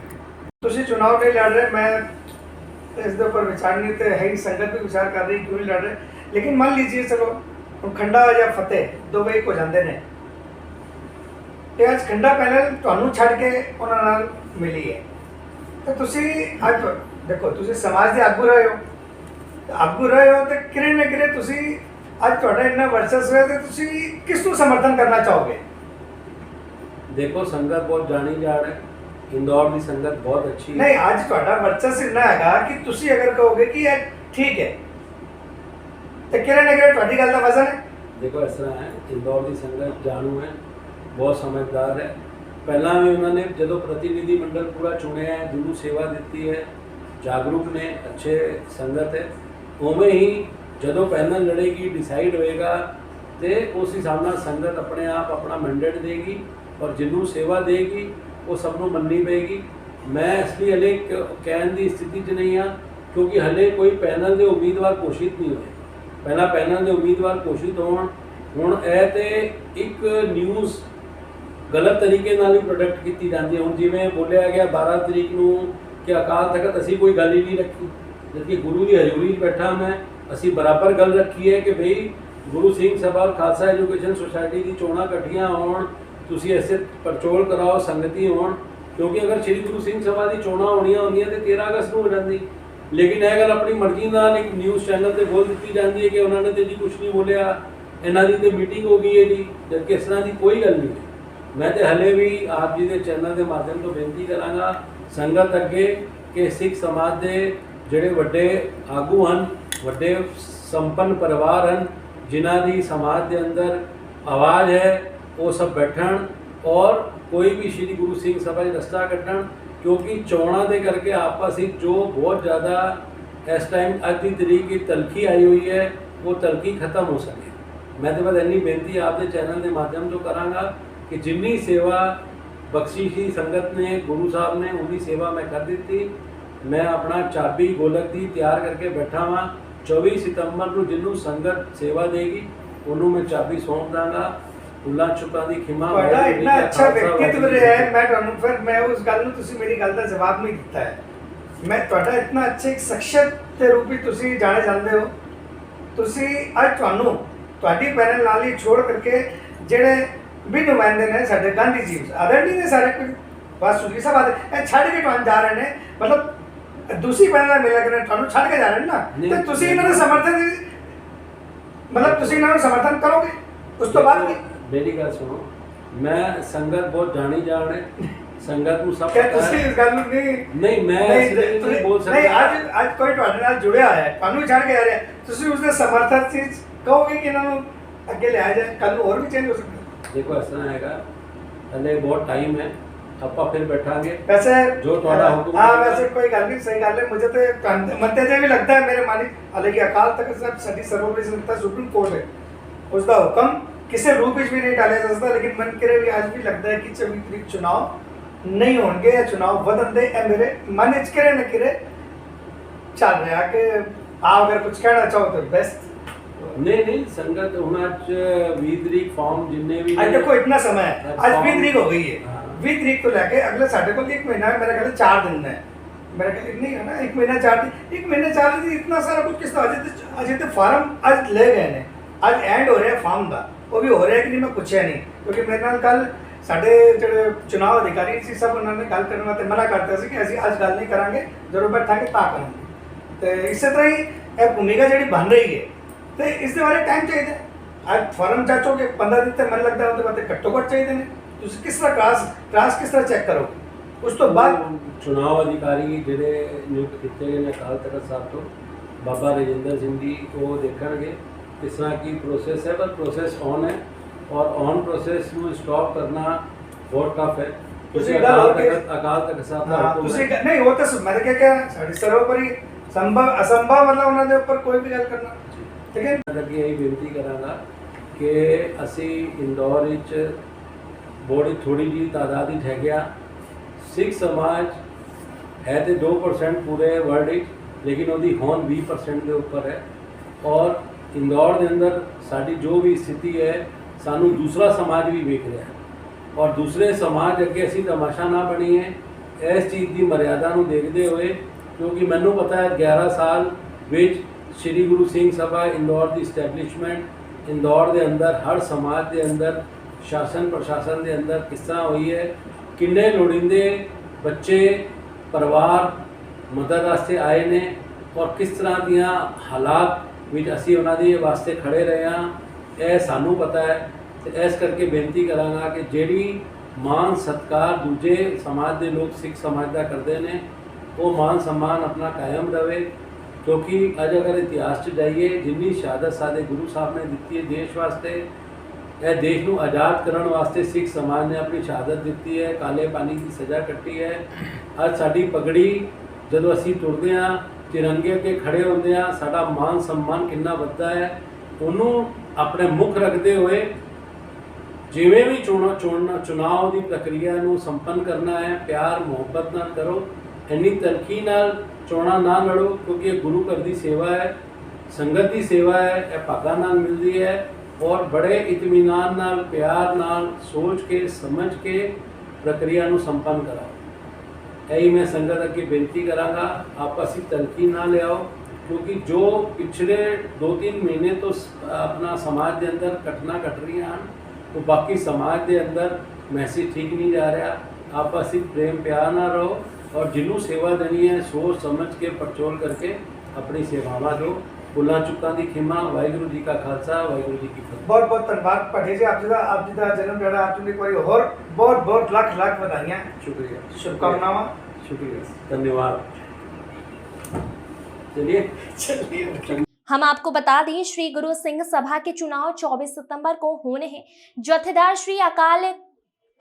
[SPEAKER 2] ਤੁਸੀਂ ਚੁਣਾਵ ਨਹੀਂ ਲੜ ਰਹੇ, ਮੈਂ ਇਸ ਦੇ ਉੱਪਰ ਵਿਚਾਰ ਨਹੀਂ ਤੇ ਹੈ ਹੀ, ਸੰਗਤ ਵੀ ਵਿਚਾਰ ਕਰ ਰਹੀ ਕਿਉਂ ਨਹੀਂ ਲੜ ਰਹੇ। ਲੇਕਿਨ ਮੰਨ ਲੀजिए ਚਲੋ ਹੁਣ ਖੰਡਾ ਜਾਂ ਫਤਿਹ ਦੋਵੇਂ ਇੱਕ ਹੋ ਜਾਂਦੇ ਨੇ ਤੇ ਅੱਜ ਖੰਡਾ ਪੈਨਲ ਤੁਹਾਨੂੰ ਛੱਡ ਕੇ ਉਹਨਾਂ ਨਾਲ ਮਿਲੀ ਹੈ ਤੇ ਤੁਸੀਂ ਅੱਜ ਦੇਖੋ ਤੁਸੀਂ ਸਮਾਜ ਦੇ ਆਗੂ ਰਹੇ ਹੋ ਤੇ ਕਿਰੇ ਨਾ ਕਿਰੇ ਤੁਸੀਂ ਅੱਜ ਤੁਹਾਡਾ ਇੰਨਾ ਵਰਚਸਵ ਹੈ ਤੇ ਤੁਸੀਂ ਕਿਸ ਨੂੰ ਸਮਰਥਨ ਕਰਨਾ ਚਾਹੋਗੇ?
[SPEAKER 3] ਦੇਖੋ ਸੰਗਤ ਬਹੁਤ ਜਾਣੀ ਜਾ ਰਹੀ ਹੈ, ਇੰਦੌਰ ਦੀ ਸੰਗਤ ਬਹੁਤ ਅੱਛੀ ਹੈ।
[SPEAKER 2] ਨਹੀਂ, ਅੱਜ ਤੁਹਾਡਾ ਵਰਚਸਵ ਇੰਨਾ ਹੈਗਾ ਕਿ ਤੁਸੀਂ ਅਗਰ ਕਹੋਗੇ ਕਿ ਇਹ ਠੀਕ ਹੈ ਤੇ ਕਿਰੇ ਨਾ ਕਿਰੇ ਤੁਹਾਡੀ ਗੱਲ ਦਾ ਵਜ਼ਨ ਹੈ।
[SPEAKER 3] ਦੇਖੋ ਇਸ ਤਰ੍ਹਾਂ ਹੈ, ਇੰਦੌਰ ਦੀ ਸੰਗਤ ਜਾਣੂ ਹੈ, ਬਹੁਤ ਸਮਝਦਾਰ ਹੈ। ਪਹਿਲਾਂ ਵੀ ਉਹਨਾਂ ਨੇ ਜਦੋਂ ਪ੍ਰਤੀਨਿਧੀ ਮੰਡਲ ਪੂਰਾ ਚੁਣਿਆ ਹੈ, ਗੁਰੂ ਸੇਵਾ ਦਿੱਤੀ ਹੈ, ਜਾਗਰੂਕ ਨੇ, ਅੱਛੇ ਸੰਗਤ ਹੈ। ਉਵੇਂ ਹੀ ਜਦੋਂ ਪੈਨਲ ਲੜੇਗੀ, ਡਿਸਾਈਡ ਹੋਏਗਾ ਤੇ ਉਸ ਹਿਸਾਬ ਨਾਲ ਸੰਗਤ ਆਪਣੇ ਆਪ ਆਪਣਾ ਮੈਂਡੇਟ ਦੇਗੀ ਔਰ ਜਿਹਨੂੰ ਸੇਵਾ ਦੇਗੀ ਉਹ ਸਭ ਨੂੰ ਮੰਨਣੀ ਪਏਗੀ। ਮੈਂ ਇਸ ਲਈ ਹਲੇ ਕਹਿਣ ਦੀ ਸਥਿਤੀ 'ਚ ਨਹੀਂ ਹਾਂ ਕਿਉਂਕਿ ਹਲੇ ਕੋਈ ਪੈਨਲ ਦੇ ਉਮੀਦਵਾਰ ਘੋਸ਼ਿਤ ਨਹੀਂ ਹੋਏ। ਪਹਿਲਾਂ ਪੈਨਲ ਦੇ ਉਮੀਦਵਾਰ ਘੋਸ਼ਿਤ ਹੋਣ। ਹੁਣ ਇਹ ਤੇ ਇੱਕ ਨਿਊਜ਼ ਗਲਤ ਤਰੀਕੇ ਨਾਲ ਹੀ ਪ੍ਰੋਡਕਟ ਕੀਤੀ ਜਾਂਦੀ ਹੈ। ਹੁਣ ਜਿਵੇਂ ਬੋਲਿਆ ਗਿਆ 12 ਤਰੀਕ ਨੂੰ ਕਿ ਅਕਾਲ ਤਖਤ ਅਸੀਂ ਕੋਈ ਗੱਲ ਹੀ ਨਹੀਂ ਰੱਖੀ, ਜਦਕਿ ਗੁਰੂ ਦੀ ਹਜ਼ੂਰੀ 'ਚ ਬੈਠਾ ਮੈਂ, ਅਸੀਂ ਬਰਾਬਰ ਗੱਲ ਰੱਖੀ ਹੈ ਕਿ ਬਈ ਗੁਰੂ ਸਿੰਘ ਸਭਾ ਖਾਲਸਾ ਐਜੂਕੇਸ਼ਨ ਸੁਸਾਇਟੀ ਦੀ ਚੋਣਾਂ ਇਕੱਠੀਆਂ ਹੋਣ, ਤੁਸੀਂ ਐਸੇ ਪਰਚੋਲ ਕਰਾਓ, ਸੰਗਤੀ ਹੋਣ। ਕਿਉਂਕਿ ਅਗਰ ਸ਼੍ਰੀ ਗੁਰੂ ਸਿੰਘ ਸਭਾ ਦੀ ਚੋਣਾਂ ਹੋਣੀਆਂ ਹੁੰਦੀਆਂ ਤੇ 13 ਅਗਸਤ ਨੂੰ ਹੋ ਜਾਂਦੀ, ਲੇਕਿਨ ਇਹ ਗੱਲ ਆਪਣੀ ਮਰਜ਼ੀ ਨਾਲ ਇੱਕ ਨਿਊਜ਼ ਚੈਨਲ ਤੇ ਬੋਲ ਦਿੱਤੀ ਜਾਂਦੀ ਹੈ ਕਿ ਉਹਨਾਂ ਨੇ ਤੇ ਜੀ ਕੁਝ ਨਹੀਂ ਬੋਲਿਆ, ਇਹਨਾਂ ਦੀ ਤੇ ਮੀਟਿੰਗ ਹੋ ਗਈ ਹੈ ਜੀ, ਜਦਕਿ ਇਸ ਤਰ੍ਹਾਂ ਦੀ ਕੋਈ ਗੱਲ ਨਹੀਂ ਹੈ। ਮੈਂ ਤੇ ਹਲੇ ਵੀ ਆਪ ਜੀ ਦੇ ਚੈਨਲ ਦੇ ਮਾਧਿਅਮ ਤੋਂ ਬੇਨਤੀ ਕਰਾਂਗਾ ਸੰਗਤ ਅੱਗੇ ਕਿ ਸਿੱਖ ਸਮਾਜ ਦੇ ਜਿਹੜੇ ਵੱਡੇ ਆਗੂ ਹਨ, ਵੱਡੇ ਸੰਪੰਨ ਪਰਿਵਾਰ ਹਨ, ਜਿਨ੍ਹਾਂ ਦੀ ਸਮਾਜ ਦੇ ਅੰਦਰ ਆਵਾਜ਼ ਹੈ, ਉਹ ਸਭ ਬੈਠਣ ਔਰ ਕੋਈ ਵੀ ਸ਼੍ਰੀ ਗੁਰੂ ਸਿੰਘ ਸਭਾ 'ਚ ਰਸਤਾ ਕੱਢਣ, ਕਿਉਂਕਿ ਚੋਣਾਂ ਦੇ ਕਰਕੇ ਆਪਸ ਵਿੱਚ ਜੋ ਬਹੁਤ ਜ਼ਿਆਦਾ ਇਸ ਟਾਈਮ ਅੱਜ ਦੀ ਤਰੀਕ ਦੀ ਤਲਖੀ ਆਈ ਹੋਈ ਹੈ, ਉਹ ਤਲਖੀ ਖਤਮ ਹੋ ਸਕੇ। ਮੈਂ ਤਾਂ ਬਸ ਇੰਨੀ ਬੇਨਤੀ ਆਪਦੇ ਚੈਨਲ ਦੇ ਮਾਧਿਅਮ ਤੋਂ ਕਰਾਂਗਾ ਕਿ ਜਿੰਨੀ ਸੇਵਾ ਬਖਸ਼ਿਸ਼ੀ ਸੰਗਤ ਨੇ, ਗੁਰੂ ਸਾਹਿਬ ਨੇ, ਉਹਦੀ ਸੇਵਾ ਮੈਂ ਕਰ ਦਿੱਤੀ। ਮੈਂ ਆਪਣਾ ਚਾਬੀ ਗੋਲਕ ਦੀ ਤਿਆਰ ਕਰਕੇ ਬੈਠਾ ਹਾਂ। 24 ਸਤੰਬਰ ਨੂੰ ਜਿਹਨੂੰ ਸੰਗਤ ਸੇਵਾ ਦੇਗੀ ਉਹਨੂੰ ਮੈਂ ਚਾਬੀ ਸੌਂਪ ਦਾਂਗਾ। ਭੁੱਲਾਂ ਚੁੱਕਾਂ ਦੀ ਖਿਮਾ।
[SPEAKER 2] ਤੁਹਾਡਾ ਇੰਨਾ ਅੱਛਾ ਵਿਅਕਤੀਤਵ ਰਿਹਾ ਹੈ, ਮੈਂ ਤੁਹਾਨੂੰ ਫਿਰ ਮੈਂ ਉਸ ਗੱਲ ਨੂੰ, ਤੁਸੀਂ ਮੇਰੀ ਗੱਲ ਦਾ ਜਵਾਬ ਨਹੀਂ ਦਿੱਤਾ ਹੈ। ਮੈਂ ਤੁਹਾਡਾ ਇਤਨਾ ਅੱਛਾ ਇੱਕ ਸ਼ਖਸੀਅਤ ਦੇ ਰੂਪ ਵਿੱਚ ਤੁਸੀਂ ਜਾਣੇ ਜਾਂਦੇ ਹੋ। ਤੁਸੀਂ ਅੱਜ ਤੁਹਾਨੂੰ ਤੁਹਾਡੀ ਪੈਨਲ ਨਾਲ ਹੀ ਛੋੜ ਕਰਕੇ ਜਿਹੜੇ ਵੀ ਨੁਮਾਇੰਦੇ ਨੇ ਸਾਡੇ ਗਾਂਧੀ ਜੀ ਆਦਰਣੀ ਨੇ ਸਾਰੇ ਕੁਝ ਬਸ ਸੁਖੀ ਸਾਹਿਬ ਆਦੇ ਇਹ ਛੱਡ ਕੇ ਤੁਹਾਨੂੰ ਜਾ ਰਹੇ ਨੇ, ਮਤਲਬ ਦੂਸਰੀ ਪੈਨਲ ਨਾਲ ਮਿਲ ਕੇ ਤੁਹਾਨੂੰ ਛੱਡ ਕੇ ਜਾ ਰਹੇ ਨੇ ਨਾ, ਤੇ ਤੁਸੀਂ ਇਹਨਾਂ ਦਾ ਸਮਰਥਨ, ਮਤਲਬ ਤੁਸੀਂ ਇਹਨਾਂ ਨੂੰ ਸਮਰਥਨ ਕਰੋਗੇ ਉਸ ਤੋਂ ਬਾਅਦ ਕੀ?
[SPEAKER 3] ਮੇਰੀ ਗੱਲ ਸੁਣੋ, ਮੈਂ ਸੰਗਤ ਬਹੁਤ ਜਾਣੀ ਜਾਣ ਹੈ, ਸੰਗਤ ਨੂੰ ਸਭ
[SPEAKER 2] ਕਿ
[SPEAKER 3] ਪਤਾ
[SPEAKER 2] ਤੁਸੀਂ
[SPEAKER 3] ਹੈ।
[SPEAKER 2] ਇਸ ਗੱਲ ਨੂੰ
[SPEAKER 3] ਨਹੀਂ ਮੈਂ ਇਸ ਲਈ ਨਹੀਂ ਬੋਲ ਸਕਦਾ।
[SPEAKER 2] ਨਹੀਂ, ਅੱਜ ਕੋਈ ਤੁਹਾਡੇ ਨਾਲ ਜੁੜਿਆ ਹੈ, ਤੁਹਾਨੂੰ ਛੱਡ ਕੇ ਜਾ ਰਿਹਾ, ਤੁਸੀਂ ਉਸਦੇ ਸਮਰਥਨ ਚੀਜ਼ ਕਹੋਗੇ ਕਿ ਇਹਨਾਂ ਨੂੰ ਅੱਗੇ ਲਿਆਇਆ ਜਾਏ, ਕੱਲ ਨੂੰ ਹੋਰ ਵੀ ਚੇਂਜ ਹੋ ਸਕਦਾ।
[SPEAKER 3] ਦੇਖੋ ਇਸ ਤਰ੍ਹਾਂ ਹੈਗਾ, ਹਲੇ ਬਹੁਤ ਟਾਈਮ ਹੈ, ਆਪਾਂ ਫਿਰ बैठांगे।
[SPEAKER 2] वैसे
[SPEAKER 3] जो थोड़ा हुक्म
[SPEAKER 2] हाँ, वैसे कोई गल नहीं, सही गल है। मुझे तो मध्य से भी लगता है मेरे मालिक, हालांकि अकाल तख्त साहब साडी सर्वोपरि संस्था सुप्रीम कोर्ट है, उसका हुक्म किसी रूप में भी नहीं डाला जा सकता, लेकिन मन करे भी आज भी लगता है कि 24 तरीक चुनाव नहीं होंगे या चुनाव बदल दे। मेरे मन च करे न करे चल रहा कि आप अगर कुछ कहना चाहो तो बेस्ट।
[SPEAKER 3] नहीं संगत होना 20 तरीक फॉर्म जिन्ने भी
[SPEAKER 2] आज देखो इतना समय है, आज 20 तरीक हो गई है, 20 तरीक तो लेके अगले साढ़े को 1 महीना है, मेरा ख्याल 4 दिन है, मेरा ख्याल नहीं है ना, 1 महीना 4 दिन, 1 महीने 4 दिन इतना सारा कुछ किस तरह अजय तो फार्म आज ले गए ने, आज एंड हो रहा है फार्म का, वो भी हो रहा है कि नहीं मैं पूछा नहीं, क्योंकि मेरे नाल कल साढ़े जो चुनाव अधिकारी सी सब उन्होंने गल करने वास्ते मना करते सी कि असं आज गल नहीं करांगे, जरूर बैठांगे ता करांगे। तो इस तरह ही यह भूमिका जी बन रही है, तो इस बारे टाइम चाहिए। आज फॉर्म चाचोगे 15 दिन तक मन लगता है, तो घट्टो घट चाहिए ने, ਤੁਸੀਂ ਕਿਸ ਤਰ੍ਹਾਂ ਕਲਾਸ ਕਿਸ ਤਰ੍ਹਾਂ ਚੈੱਕ ਕਰੋਗੇ? ਉਸ ਤੋਂ ਬਾਅਦ
[SPEAKER 3] ਚੁਣਾਵ ਅਧਿਕਾਰੀ ਜਿਹੜੇ ਨਿਯੁਕਤ ਕੀਤੇ ਗਏ ਨੇ ਅਕਾਲ ਤਖਤ ਸਾਹਿਬ ਤੋਂ, ਬਾਬਾ ਰਜਿੰਦਰ ਸਿੰਘ ਜੀ, ਉਹ ਦੇਖਣਗੇ ਕਿਸ ਤਰ੍ਹਾਂ ਕੀ ਪ੍ਰੋਸੈਸ ਹੈ, ਪਰ ਪ੍ਰੋਸੈਸ ਔਨ ਹੈ ਔਰ ਔਨ ਪ੍ਰੋਸੈਸ ਨੂੰ ਸਟਾਪ ਕਰਨਾ ਬਹੁਤ ਟਫ ਹੈ। ਤੁਸੀਂ ਅਕਾਲ ਤਖਤ ਸਾਹਿਬ ਦਾ ਹੁਕਮ
[SPEAKER 2] ਤੁਸੀਂ ਨਹੀਂ, ਉਹ ਤਾਂ ਮੈਂ ਤਾਂ ਕਿਹਾ ਸਾਡੀ ਸਰਵੋਪਰੀ ਸੰਭਵ ਅਸੰਭਵ ਮਤਲਬ ਉਹਨਾਂ ਦੇ ਉੱਪਰ ਕੋਈ ਵੀ ਗੱਲ ਕਰਨਾ, ਠੀਕ ਹੈ।
[SPEAKER 3] ਮੈਂ ਅੱਗੇ ਇਹੀ ਬੇਨਤੀ ਕਰਾਂਗਾ ਕਿ ਅਸੀਂ ਇੰਦੌਰ ਵਿੱਚ ਬੜੀ ਥੋੜੀ ਜੀ ਤਾਦਾਦ ਵਿੱਚ ਹੈਗੇ ਆ। ਸਿੱਖ ਸਮਾਜ ਹੈ ਤੇ 2% ਪੂਰੇ ਵਰਲਡ ਵਿੱਚ, ਲੇਕਿਨ ਉਹਦੀ ਹੋਂਦ 20% ਦੇ ਉੱਪਰ ਹੈ। ਔਰ ਇੰਦੌਰ ਦੇ ਅੰਦਰ ਸਾਡੀ ਜੋ ਵੀ ਸਥਿਤੀ ਹੈ, ਸਾਨੂੰ ਦੂਸਰਾ ਸਮਾਜ ਵੀ ਵੇਖ ਰਿਹਾ ਹੈ ਔਰ ਦੂਸਰੇ ਸਮਾਜ ਅੱਗੇ ਅਸੀਂ ਤਮਾਸ਼ਾ ਨਾ ਬਣੀਏ, ਇਸ ਚੀਜ਼ ਦੀ ਮਰਿਆਦਾ ਨੂੰ ਦੇਖਦੇ ਹੋਏ, ਕਿਉਂਕਿ ਮੈਨੂੰ ਪਤਾ ਹੈ 11 ਸਾਲ ਵਿੱਚ ਸ਼੍ਰੀ ਗੁਰੂ ਸਿੰਘ ਸਭਾ ਇੰਦੌਰ ਦੀ ਸਟੈਬਲਿਸ਼ਮੈਂਟ, ਇੰਦੌਰ ਦੇ ਅੰਦਰ ਹਰ ਸਮਾਜ ਦੇ ਅੰਦਰ, शासन प्रशासन के अंदर किस तरह हुई है, किन्ने लोड़ींदे बच्चे परिवार मदद वास्ते आए ने और किस तरह दियाँ हालात विच असी उन्हां दे वास्ते खड़े रहे हाँ, यह सानू पता है। तो इस करके बेनती करांगा कि जिहड़ी मान सत्कार दूजे समाज के लोग सिख समाज का करते हैं, वो मान सम्मान अपना कायम रहे, क्योंकि अज अगर इतिहास च जाइए, जिन्नी शहादत साडे गुरु साहब ने दी है देश वास्ते, ਇਹ ਦੇਸ਼ ਨੂੰ ਆਜ਼ਾਦ ਕਰਨ ਵਾਸਤੇ ਸਿੱਖ ਸਮਾਜ ਨੇ ਆਪਣੀ ਸ਼ਹਾਦਤ ਦਿੱਤੀ ਹੈ, ਕਾਲੇ ਪਾਣੀ ਦੀ ਸਜ਼ਾ ਕੱਟੀ ਹੈ। ਅੱਜ ਸਾਡੀ ਪਗੜੀ ਜਦੋਂ ਅਸੀਂ ਤੁਰਦੇ ਹਾਂ, ਤਿਰੰਗੇ ਅੱਗੇ ਖੜੇ ਹੁੰਦੇ ਹਾਂ, ਸਾਡਾ ਮਾਨ ਸਨਮਾਨ ਕਿੰਨਾ ਵੱਧਦਾ ਹੈ। ਉਹਨੂੰ ਆਪਣੇ ਮੁੱਖ ਰੱਖਦੇ ਹੋਏ ਜਿਵੇਂ ਵੀ ਚੁਣਾਵ ਦੀ ਪ੍ਰਕਿਰਿਆ ਨੂੰ ਸੰਪੰਨ ਕਰਨਾ ਹੈ, ਪਿਆਰ ਮੁਹੱਬਤ ਨਾਲ ਕਰੋ, ਇੰਨੀ ਤਲਖੀ ਨਾਲ ਚੋਣਾਂ ਨਾ ਲੜੋ, ਕਿਉਂਕਿ ਇਹ ਗੁਰੂ ਘਰ ਦੀ ਸੇਵਾ ਹੈ, ਸੰਗਤ ਦੀ ਸੇਵਾ ਹੈ, ਇਹ ਭਾਗਾਂ ਨਾਲ ਮਿਲਦੀ ਹੈ। और बड़े इत्मीनान नाल, प्यार नाल, सोच के समझ के प्रक्रिया नूं संपन्न कराओ। यही मैं संगत अगे बेनती करांगा, आपसी तलखी ना ले आओ, क्योंकि जो पिछले 2-3 महीने तो अपना समाज के अंदर घटना घट रही हैं, तो बाकी समाज के अंदर मैसेज ठीक नहीं जा रहा। आपसी प्रेम प्यार ना रहो और जिन्हों सेवा देनी है सोच समझ के पड़चोल करके अपनी सेवावां दो। भुलां चुकां दी खिमा। वाहिगुरू जी का खालसा, वाहिगुरू जी की फतेह।
[SPEAKER 2] बहुत बहुत धन्यवाद पाठे जी, आप जी का जन्म दिहाड़ा आप जी ने एक बार और बहुत बहुत लाख लाख बधाइयाँ,
[SPEAKER 3] शुक्रिया,
[SPEAKER 2] शुभकामनावां।
[SPEAKER 3] शुक्रिया, धन्यवाद। चलिए
[SPEAKER 1] हम आपको बता दें, श्री गुरु सिंह सभा के चुनाव 24 सितंबर को होने हैं। जत्थेदार श्री अकाल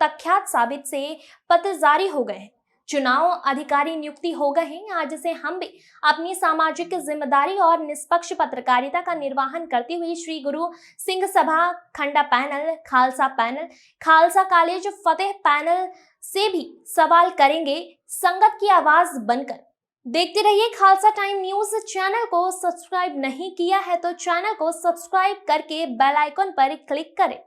[SPEAKER 1] तख्यात साबित से पत्र जारी हो गए हैं, चुनाव अधिकारी नियुक्ति हो गए हैं। आज से हम भी अपनी सामाजिक जिम्मेदारी और निष्पक्ष पत्रकारिता का निर्वहन करते हुए श्री गुरु सिंह सभा खंडा पैनल, खालसा कॉलेज फतेह पैनल से भी सवाल करेंगे, संगत की आवाज बनकर। देखते रहिए खालसा टाइम न्यूज। चैनल को सब्सक्राइब नहीं किया है तो चैनल को सब्सक्राइब करके बेल आइकन पर क्लिक करें।